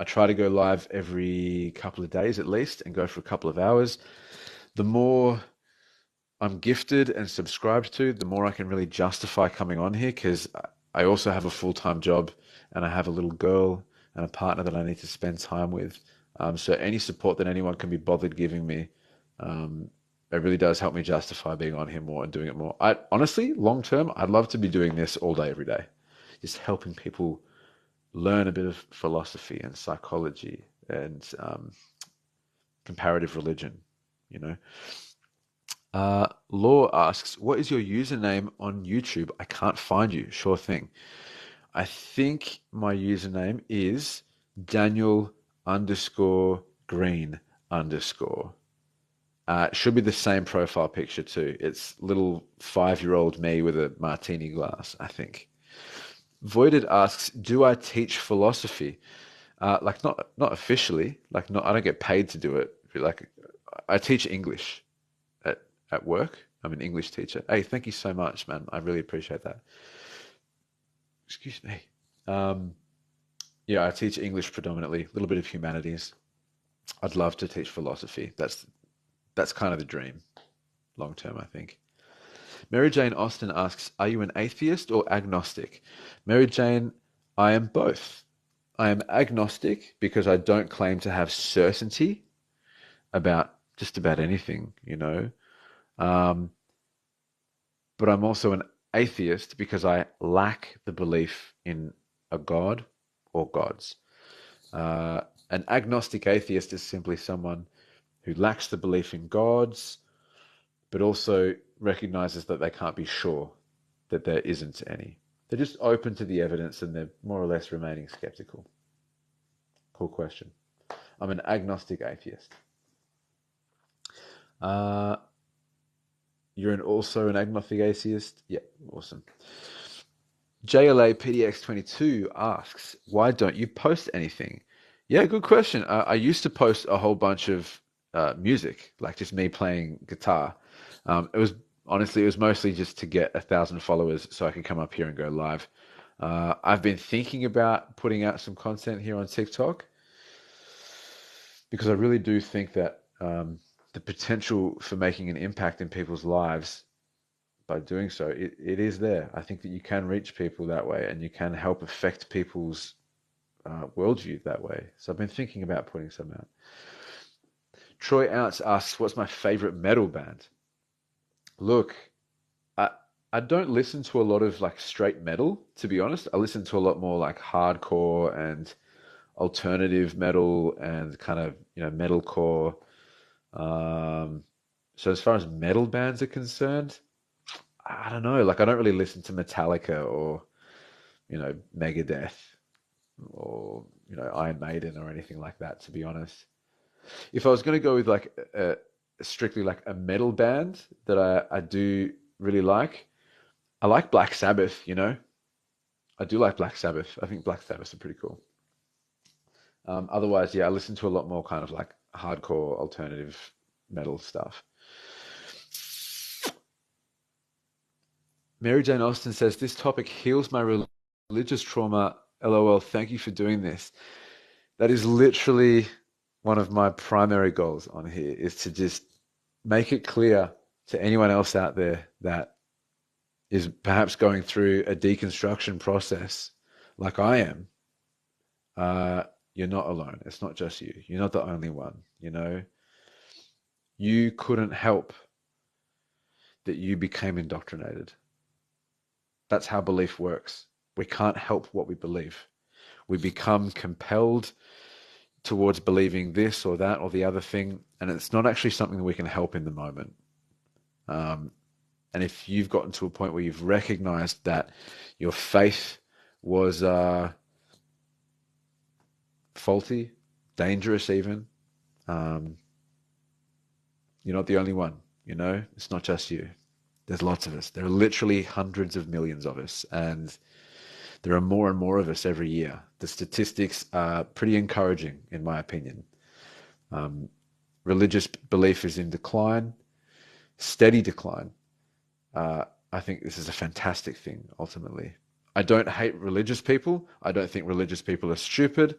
try to go live every couple of days at least and go for a couple of hours. The more I'm gifted and subscribed to, the more I can really justify coming on here, because I also have a full-time job and I have a little girl and a partner that I need to spend time with. So any support that anyone can be bothered giving me, it really does help me justify being on here more and doing it more. Honestly, long term, I'd love to be doing this all day, every day, just helping people learn a bit of philosophy and psychology and comparative religion, you know. Law asks, what is your username on YouTube? I can't find you. Sure thing. I think my username is Daniel_Green_. It should be the same profile picture too. It's little 5-year-old me with a martini glass, I think. Voided asks, do I teach philosophy? Like not officially, like not, I don't get paid to do it. Like I teach English at work. I'm an English teacher. Hey, thank you so much, man. I really appreciate that. Excuse me. Yeah, I teach English predominantly, a little bit of humanities. I'd love to teach philosophy. That's kind of the dream, long term, I think. Mary Jane Austin asks, are you an atheist or agnostic? Mary Jane, I am both. I am agnostic because I don't claim to have certainty about just about anything, you know. Um, but I'm also an atheist because I lack the belief in a God or gods. Uh, an agnostic atheist is simply someone who lacks the belief in gods, but also recognizes that they can't be sure that there isn't any. They're just open to the evidence and they're more or less remaining skeptical. Cool question. I'm an agnostic atheist. Uh, you're also an agnostic atheist? Yeah, awesome. JLA PDX22 asks, why don't you post anything? Yeah, good question. I used to post a whole bunch of music, like just me playing guitar. It was honestly, it was mostly just to get 1,000 followers so I could come up here and go live. I've been thinking about putting out some content here on TikTok because I really do think that the potential for making an impact in people's lives by doing so, it is there. I think that you can reach people that way and you can help affect people's worldview that way. So I've been thinking about putting some out. Troy Ounce asks, what's my favorite metal band? Look, I I don't listen to a lot of like straight metal, to be honest. I listen to a lot more like hardcore and alternative metal and kind of, metalcore. Um, so as far as metal bands are concerned, I don't know. Like I don't really listen to Metallica or, Megadeth or, Iron Maiden or anything like that, to be honest. If I was going to go with like strictly like a metal band that I do really like, I like Black Sabbath, I do like Black Sabbath. I think Black Sabbath are pretty cool. Otherwise, yeah, I listen to a lot more kind of like hardcore alternative metal stuff. Mary Jane Austen says, this topic heals my religious trauma. LOL, thank you for doing this. That is literally one of my primary goals on here, is to just make it clear to anyone else out there that is perhaps going through a deconstruction process like I am. You're not alone. It's not just you. You're not the only one, You couldn't help that you became indoctrinated. That's how belief works. We can't help what we believe. We become compelled towards believing this or that or the other thing, and it's not actually something that we can help in the moment. And if you've gotten to a point where you've recognized that your faith was faulty, dangerous even, you're not the only one, It's not just you. There's lots of us. There are literally hundreds of millions of us, and there are more and more of us every year. The statistics are pretty encouraging, in my opinion. Religious belief is in decline, steady decline. I think this is a fantastic thing, ultimately. I don't hate religious people. I don't think religious people are stupid.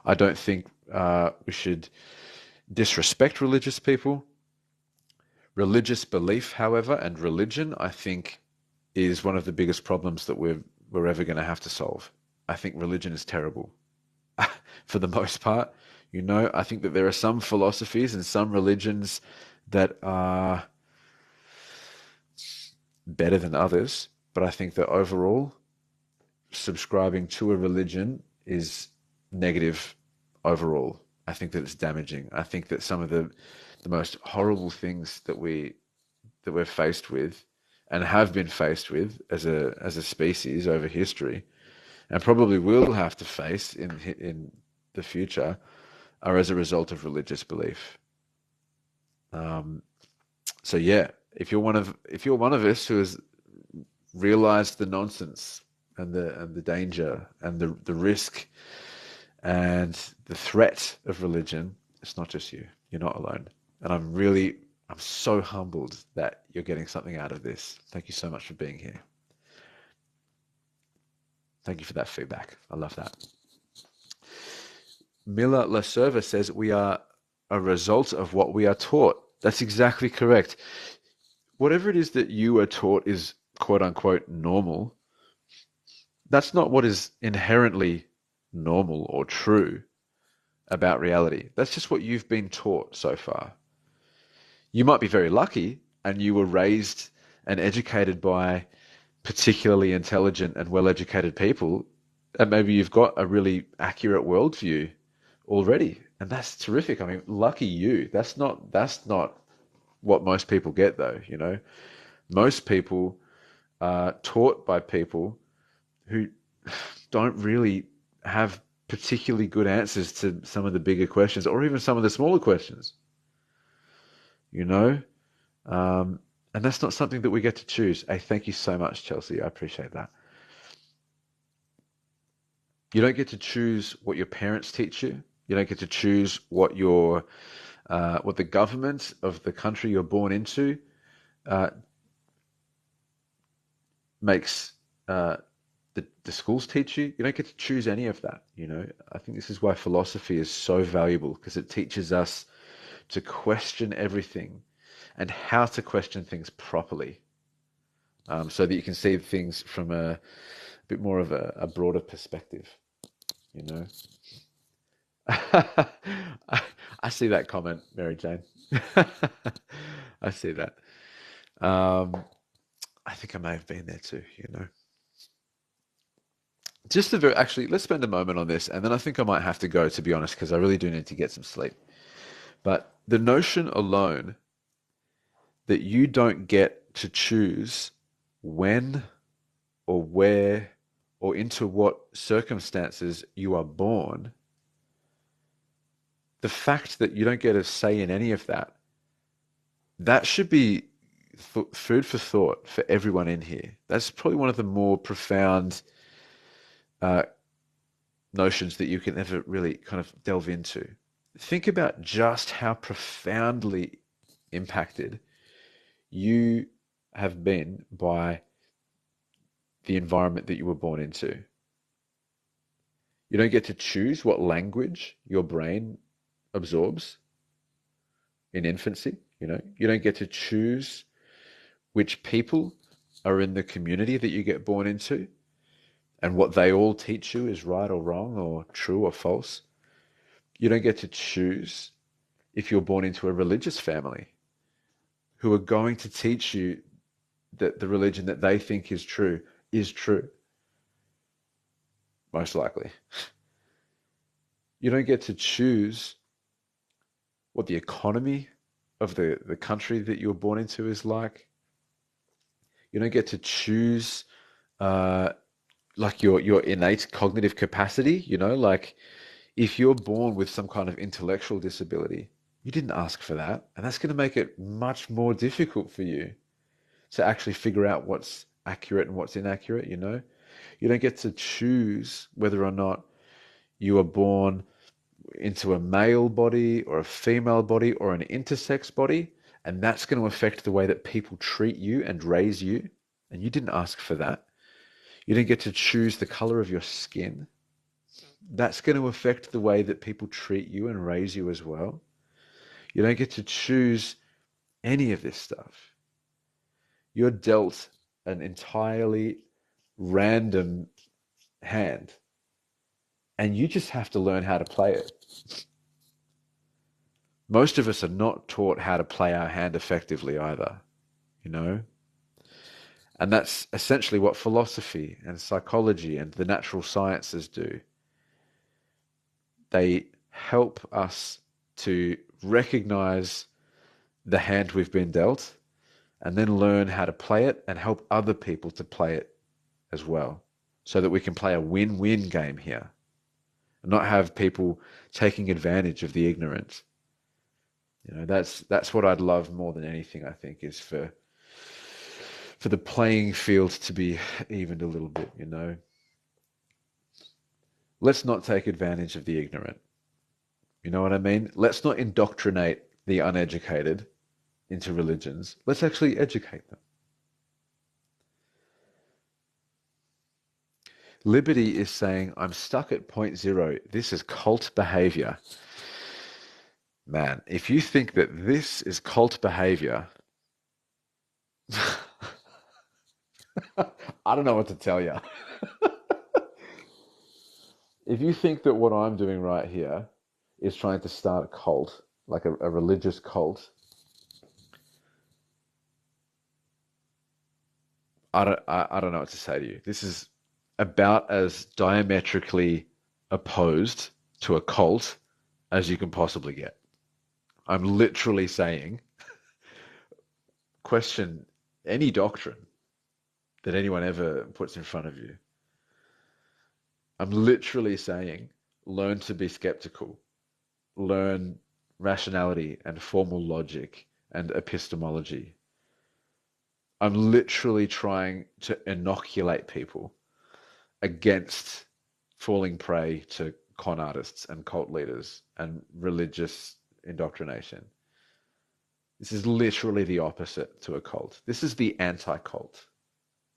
I don't think we should disrespect religious people. Religious belief, however, and religion, I think, is one of the biggest problems that we're ever going to have to solve. I think religion is terrible for the most part. I think that there are some philosophies and some religions that are better than others, but I think that overall, subscribing to a religion is negative overall. I think that it's damaging. I think that some of the most horrible things that we're faced with and have been faced with as a species over history, and probably will have to face in the future, are as a result of religious belief. So yeah, if you're one of us who has realized the nonsense and the danger and the risk and the threat of religion, it's not just you. You're not alone. And I'm so humbled that you're getting something out of this. Thank you so much for being here. Thank you for that feedback. I love that. Miller LaServa says, we are a result of what we are taught. That's exactly correct. Whatever it is that you are taught is quote unquote normal, that's not what is inherently normal or true about reality. That's just what you've been taught so far. You might be very lucky and you were raised and educated by particularly intelligent and well-educated people, and maybe you've got a really accurate worldview already, and that's terrific. I mean, lucky you. That's not what most people get, though. Most people are taught by people who don't really have particularly good answers to some of the bigger questions, or even some of the smaller questions. You know, and that's not something that we get to choose. Hey, thank you so much, Chelsea. I appreciate that. You don't get to choose what your parents teach you. You don't get to choose what the government of the country you're born into uh, makes the schools teach you. You don't get to choose any of that. I think this is why philosophy is so valuable, because it teaches us to question everything and how to question things properly, so that you can see things from a bit more of a broader perspective. You know. I see that comment, Mary Jane. I see that. I think I may have been there too. Actually, let's spend a moment on this, and then I think I might have to go, to be honest, because I really do need to get some sleep. But the notion alone that you don't get to choose when or where or into what circumstances you are born, the fact that you don't get a say in any of that, that should be food for thought for everyone in here. That's probably one of the more profound uh, notions that you can ever really kind of delve into. Think about just how profoundly impacted you have been by the environment that you were born into. You don't get to choose what language your brain absorbs in infancy. You don't get to choose which people are in the community that you get born into and what they all teach you is right or wrong or true or false. You don't get to choose if you're born into a religious family who are going to teach you that the religion that they think is true, most likely. You don't get to choose what the economy of the country that you were born into is like. You don't get to choose like your innate cognitive capacity, like if you're born with some kind of intellectual disability, you didn't ask for that. And that's going to make it much more difficult for you to actually figure out what's accurate and what's inaccurate. You don't get to choose whether or not you are born into a male body or a female body or an intersex body, and that's going to affect the way that people treat you and raise you, and you didn't ask for that. You didn't get to choose the color of your skin. That's going to affect the way that people treat you and raise you as well. You don't get to choose any of this stuff. You're dealt an entirely random hand, and you just have to learn how to play it. Most of us are not taught how to play our hand effectively either, you know? And that's essentially what philosophy and psychology and the natural sciences do. They help us to recognize the hand we've been dealt and then learn how to play it and help other people to play it as well, so that we can play a win-win game here and not have people taking advantage of the ignorant. That's what I'd love more than anything, I think, is for the playing field to be evened a little bit. Let's not take advantage of the ignorant. You know what I mean? Let's not indoctrinate the uneducated into religions. Let's actually educate them. Liberty is saying, I'm stuck at point zero. This is cult behavior. Man, if you think that this is cult behavior, I don't know what to tell you. if you think that what I'm doing right here is trying to start a cult, like a religious cult, I don't know what to say to you. This is about as diametrically opposed to a cult as you can possibly get. I'm literally saying question any doctrine that anyone ever puts in front of you. I'm literally saying learn to be skeptical, learn rationality and formal logic and epistemology. I'm literally trying to inoculate people against falling prey to con artists and cult leaders and religious indoctrination. This is literally the opposite to a cult. This is the anti-cult.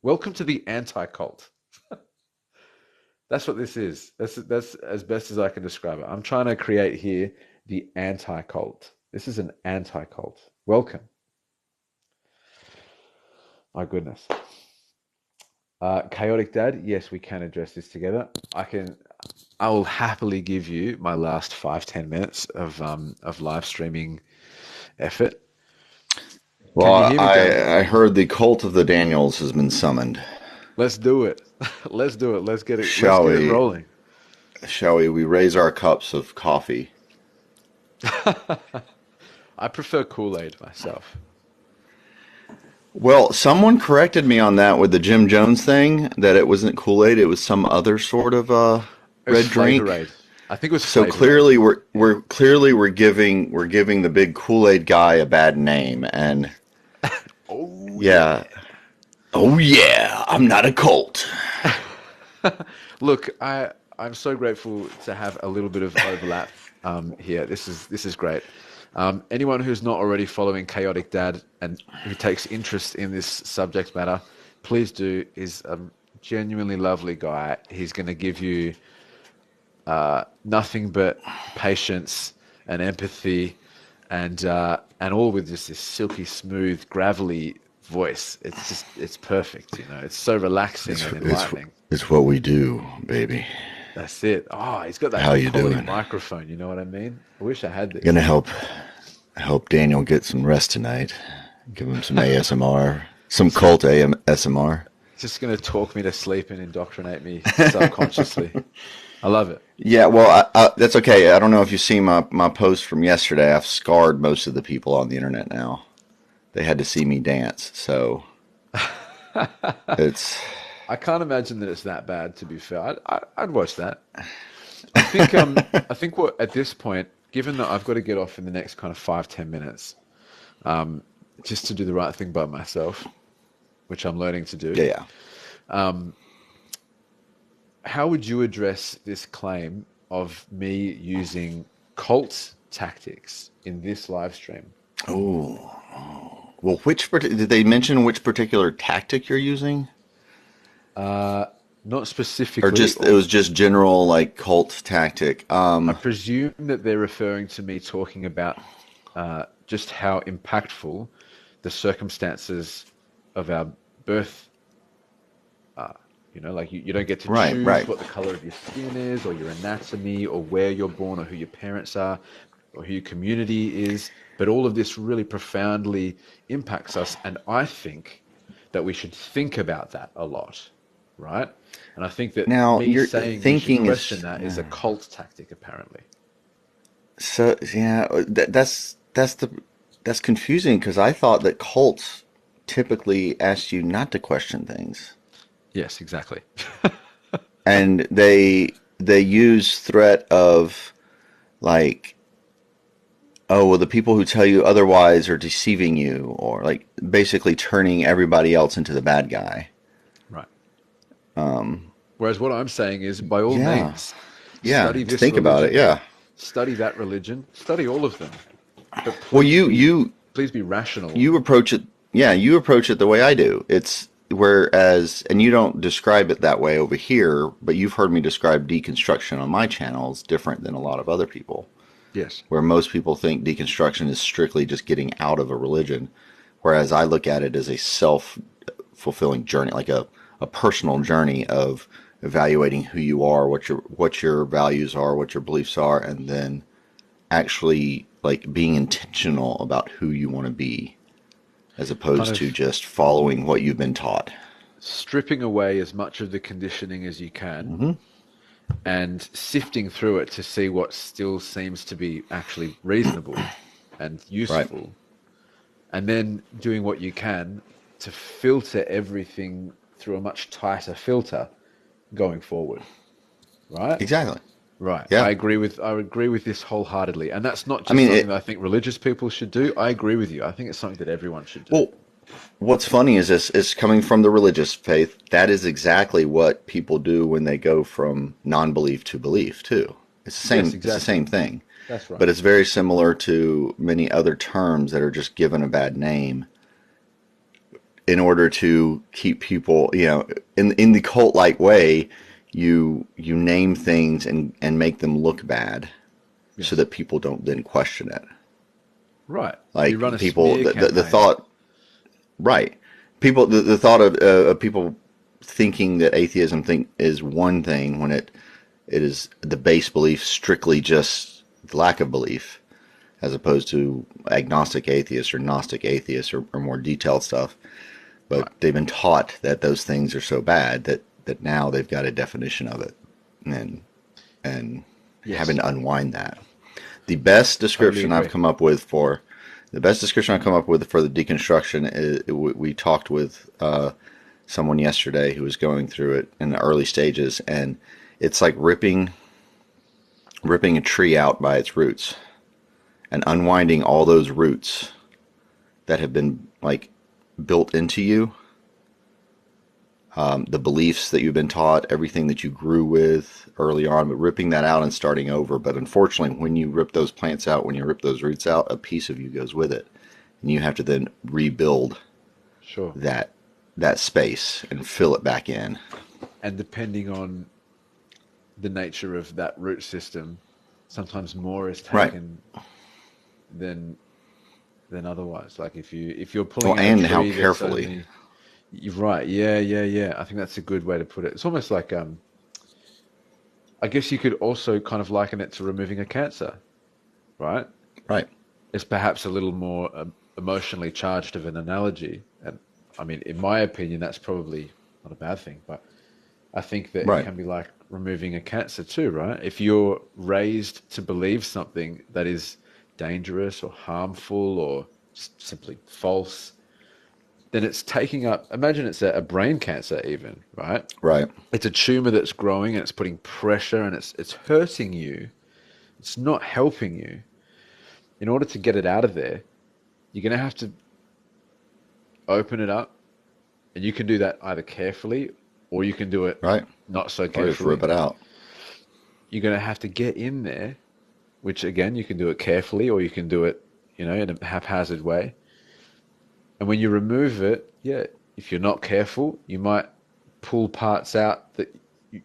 Welcome to the anti-cult. That's what this is. That's as best as I can describe it. I'm trying to create here the anti-cult. This is an anti-cult. Welcome. My goodness. Chaotic Dad, yes, we can address this together. I will happily give you my last 5-10 minutes of live streaming effort. Well, Can you hear me, Daniel? I heard the cult of the Daniels has been summoned. Let's do it. Let's do it. Let's get it. Shall Let's get it we? rolling. Shall we? We raise our cups of coffee. I prefer Kool-Aid myself. Well, someone corrected me on that with the Jim Jones thing, that it wasn't Kool-Aid, it was some other sort of It was red drink. Flavor-Aid. I think it was So Flavor-Aid. we're giving the big Kool-Aid guy a bad name, and Oh yeah. Oh yeah, I'm not a cult. Look, I'm so grateful to have a little bit of overlap here. This is great. Anyone who's not already following Chaotic Dad and who takes interest in this subject matter, please do. He's a genuinely lovely guy. He's going to give you nothing but patience and empathy, and all with just this silky smooth, gravelly voice. It's perfect. You know, it's so relaxing and enlightening. It's what we do, baby. That's it. Oh, he's got that How good you quality doing? microphone. You know what I mean? I wish I had this. Gonna help Daniel get some rest tonight. Give him some ASMR, some cult ASMR. Just going to talk me to sleep and indoctrinate me subconsciously. I love it. Yeah, well, that's okay. I don't know if you see my post from yesterday. I've scarred most of the people on the internet now. They had to see me dance, so it's. I can't imagine that it's that bad. To be fair, I'd watch that. I think what at this point, given that I've got to get off in the next kind of 5-10 minutes, just to do the right thing by myself, which I'm learning to do. Yeah. How would you address this claim of me using cult tactics in this live stream? Oh. Well, did they mention which particular tactic you're using? Not specifically. Or it was just general like cult tactic. I presume that they're referring to me talking about just how impactful the circumstances of our birth are. You know, like you don't get to choose Right. what the color of your skin is, or your anatomy, or where you're born, or who your parents are, or who your community is. But all of this really profoundly impacts us, and I think that we should think about that a lot, right? And I think that Now, me your saying we thinking should is- question that is a cult tactic, apparently. So yeah, that's confusing because I thought that cults typically asked you not to question things, Yes, exactly. and they use threat of like, oh well, the people who tell you otherwise are deceiving you, or like basically turning everybody else into the bad guy. Right. Whereas what I'm saying is, by all Yeah. means, Yeah, study this think about it. religion, Yeah. study that religion, study all of them. But Well, please please be rational. you approach it. Yeah, you approach it the way I do. It's whereas, and you don't describe it that way over here, but you've heard me describe deconstruction on my channel is different than a lot of other people. Yes. Where most people think deconstruction is strictly just getting out of a religion, whereas I look at it as a self-fulfilling journey, like a personal journey of evaluating who you are, what your values are, what your beliefs are, and then actually like being intentional about who you want to be, as Kind opposed of to just following what you've been taught. stripping away as much of the conditioning as you can Hmm. and sifting through it to see what still seems to be actually reasonable and Right. useful, and then doing what you can to filter everything through a much tighter filter going forward. Right? Exactly. Right. Yeah. I agree with this wholeheartedly. And that's not I just mean, something that I think religious people should do. I agree with you. I think it's something that everyone should do. well, what's funny is this is coming from the religious faith. That is exactly what people do when they go from non-belief to belief too. It's the same. Yes, It's the exactly. same thing. That's right. But it's very similar to many other terms that are just given a bad name in order to keep people, in the cult like way. You name things and make them look bad, so Yes. that people don't then question it. Right. You run Like a people, smear the campaign. thought, right? People, the thought of people thinking that atheism is one thing when it is the base belief strictly just the lack of belief, as opposed to agnostic atheists or gnostic atheists or more detailed stuff. But Right. they've been taught that those things are so bad that now they've got a definition of it, and having Yes. to unwind that. The best Totally description I've agree. come up with for the deconstruction is we talked with someone yesterday who was going through it in the early stages, and it's like ripping a tree out by its roots and unwinding all those roots that have been like built into you, the beliefs that you've been taught, everything that you grew with early on, but ripping that out and starting over. But unfortunately, when you rip those plants out, when you rip those roots out, a piece of you goes with it, and you have to then rebuild Sure. that space and fill it back in. And depending on the nature of that root system, sometimes more is Right. taken than otherwise. Like if you're pulling Well, out a and how tree that's carefully. only you're right. Yeah, yeah, yeah. I think that's a good way to put it. It's almost like I guess you could also kind of liken it to removing a cancer, right? Right. It's perhaps a little more emotionally charged of an analogy. And I mean, in my opinion, that's probably not a bad thing, but I think that it Right. can be like removing a cancer too, right? If you're raised to believe something that is dangerous or harmful or simply false, then it's taking up, imagine it's a brain cancer even, right? Right. It's a tumor that's growing and it's putting pressure and it's hurting you. It's not helping you. In order to get it out of there, you're going to have to open it up, and you can do that either carefully or you can do it Right. not so Or just rip carefully. it out. You're going to have to get in there, which again, you can do it carefully or you can do it, in a haphazard way. And when you remove it, yeah, if you're not careful, you might pull parts out that you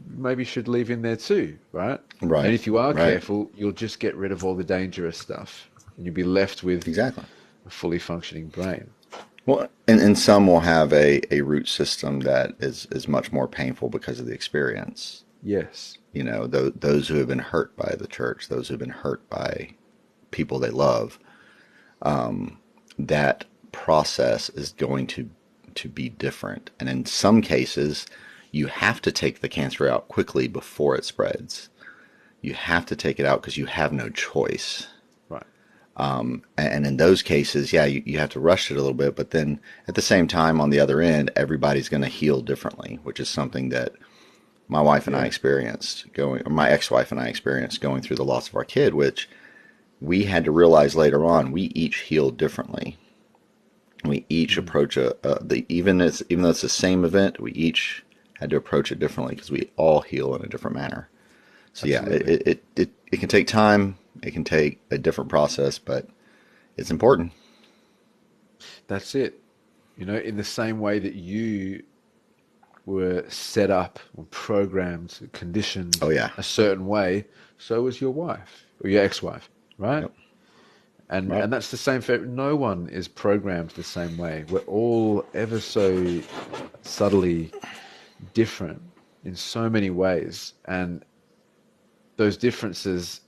maybe should leave in there too, right? And Right. if you are Right. careful, you'll just get rid of all the dangerous stuff and you'll be left with Exactly. a fully functioning brain. Well, and some will have a root system that is much more painful because of the experience. Yes. Those who have been hurt by the church, those who have been hurt by people they love, that process is going to be different. And in some cases, you have to take the cancer out quickly before it spreads. You have to take it out because you have no choice. Right. And in those cases, yeah, you have to rush it a little bit. But then at the same time, on the other end, everybody's going to heal differently, which is something that my wife and I experienced or my ex-wife and I experienced going through the loss of our kid, which we had to realize later on, we each healed differently. We each approach even though it's the same event, we each had to approach it differently because we all heal in a different manner. So Absolutely. yeah, it can take time. It can take a different process, but it's important. That's it. In the same way that you were set up or programmed, conditioned Oh yeah, a certain way, so was your wife or your ex-wife, right? yep, And right, and that's the same for no one is programmed the same way. We're all ever so subtly different. in so many ways, and those differences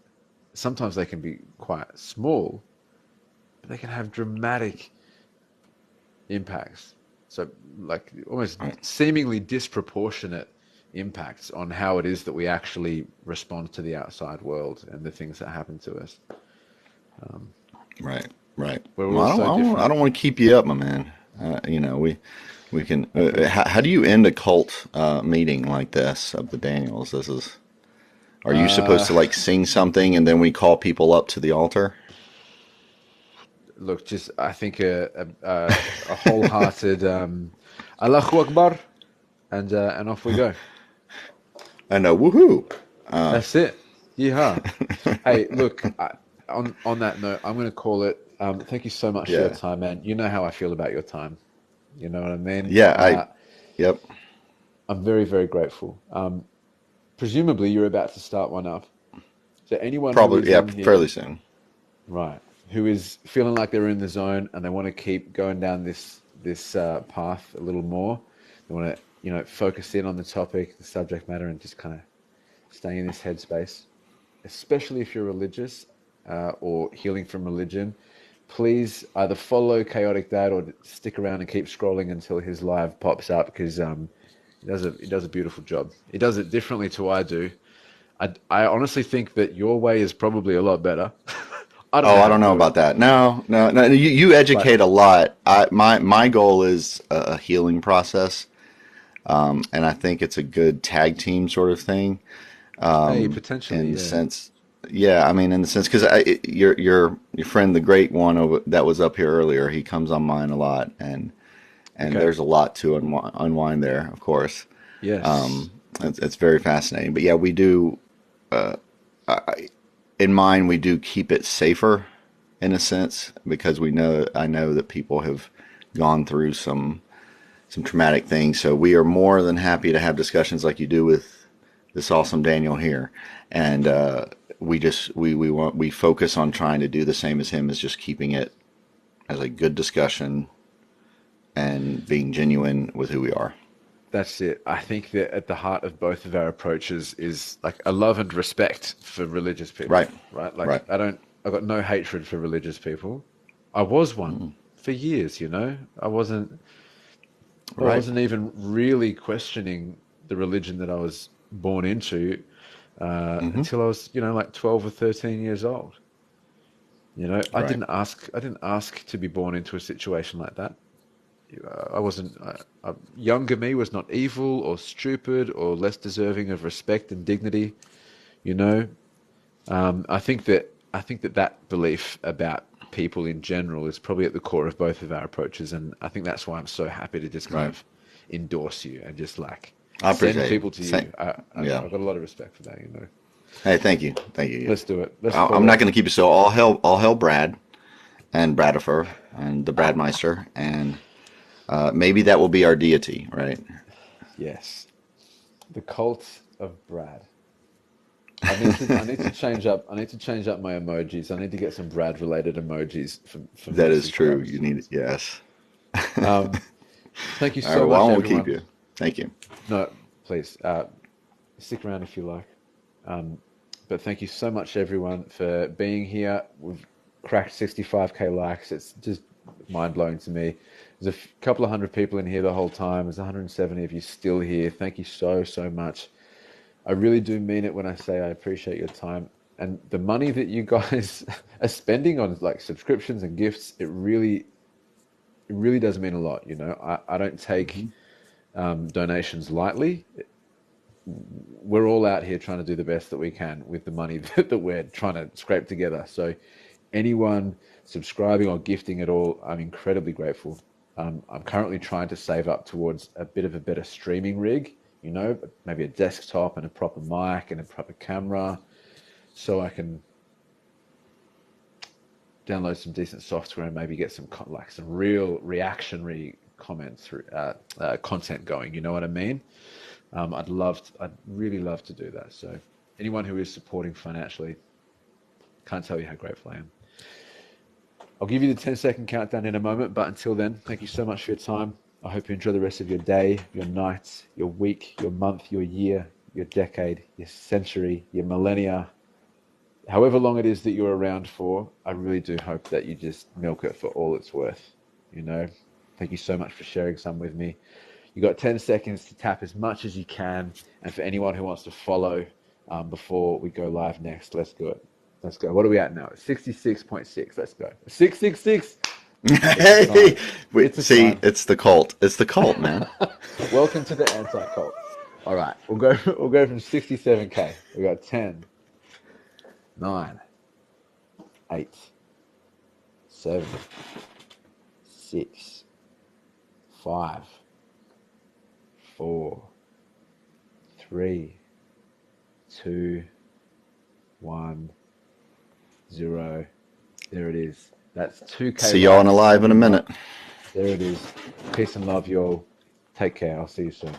sometimes they can be quite small, but they can have dramatic impacts. So, like almost Right. seemingly disproportionate impacts on how it is that we actually respond to the outside world and the things that happen to us. Right. Right. We're Well, all so I different. don't want to keep you up, my man. We can. How do you end a cult meeting like this of the Daniels? This is. Are you supposed Uh, to like sing something and then we call people up to the altar? Look, just I think a wholehearted Allahu Akbar, and off we go. I know. Woohoo! That's it. Yeehaw. Hey, look, on that note, I'm going to call it. Thank you so much for your Yeah. time, man. You know how I feel about your time. You know what I mean? Yeah. Yep. I'm very, very grateful. Presumably, you're about to start one up. So anyone who Probably. is Yeah. in here, Fairly soon. right, who is feeling like they're in the zone and they want to keep going down this path a little more, they want to focus in on the topic, the subject matter, and just kind of stay in this headspace. Especially if you're religious or healing from religion, please either follow Chaotic Dad or stick around and keep scrolling until his live pops up because he does a beautiful job. He does it differently to I do. I honestly think that your way is probably a lot better. I don't know Oh, I how to don't know do it, about that. No, no, no. You but educate a lot. My goal is a healing process, and I think it's a good tag team sort of thing. hey, potentially, In the yeah. sense, yeah, I mean, in the sense, because your friend, the great one that was up here earlier, he comes on mine a lot, and Okay. there's a lot to unwind there, of course. Yes. It's very fascinating. But yeah, we do. In mine, we do keep it safer in a sense because I know that people have gone through some traumatic things. So we are more than happy to have discussions like you do with this awesome Daniel here, and we focus on trying to do the same as him, is just keeping it as a good discussion and being genuine with who we are. That's it. I think that at the heart of both of our approaches is like a love and respect for religious people, Right, right? right, Like I've got no hatred for religious people. I was one for years, I right. wasn't even really questioning the religion that I was born into Hmm. until I was, like 12 or 13 years old. Right, I didn't ask to be born into a situation like that. I wasn't. Younger me was not evil or stupid or less deserving of respect and dignity. You know, I think that that belief about people in general is probably at the core of both of our approaches, and I think that's why I'm so happy to just kind right. of endorse you and just like I send appreciate it. people to Same. you. I don't know. Yeah. I've got a lot of respect for that. Hey, thank you. Let's do it. Let's I'm follow not up. going to keep it so all hell Brad and Bradifer and the Bradmeister, and maybe that will be our deity, right? Yes, the cult of Brad. I need to change up. I need to change up my emojis. I need to get some Brad related emojis for That is message true. You purposes. need it. Yes. Um, Thank you All right. so Well, I much, won't keep everyone. you. Thank you. No, please stick around if you like. Um, but thank you so much, everyone, for being here. We've cracked 65K likes. It's just mind blowing to me. There's a couple of hundred people in here the whole time. There's 170 of you still here. Thank you so, so much. I really do mean it when I say I appreciate your time and the money that you guys are spending on like subscriptions and gifts. It really does mean a lot. I don't take Hmm. donations lightly. We're all out here trying to do the best that we can with the money that we're trying to scrape together. So, anyone subscribing or gifting at all, I'm incredibly grateful. I'm currently trying to save up towards a bit of a better streaming rig, maybe a desktop and a proper mic and a proper camera, so I can download some decent software and maybe get some real reactionary comments through content going. You know what I mean? I'd really love to do that. So anyone who is supporting financially, can't tell you how grateful I am. I'll give you the 10-second countdown in a moment, but until then, thank you so much for your time. I hope you enjoy the rest of your day, your night, your week, your month, your year, your decade, your century, your millennia, however long it is that you're around for. I really do hope that you just milk it for all it's worth. You know, thank you so much for sharing some with me. You got 10 seconds to tap as much as you can. And for anyone who wants to follow before we go live next, let's do it. Let's go. What are we at now? 66.6. Let's go. 666. Hey, It's a see, sign. it's the cult. It's the cult, man. Welcome to the anti-cult. All right, we'll go from 67K. We got 10, 9, 8, 7, 6, 5, 4, 3, 2, 1, 0. There it is. That's 2K. See y'all on a live in a minute. There it is. Peace and love, y'all. Take care. I'll see you soon.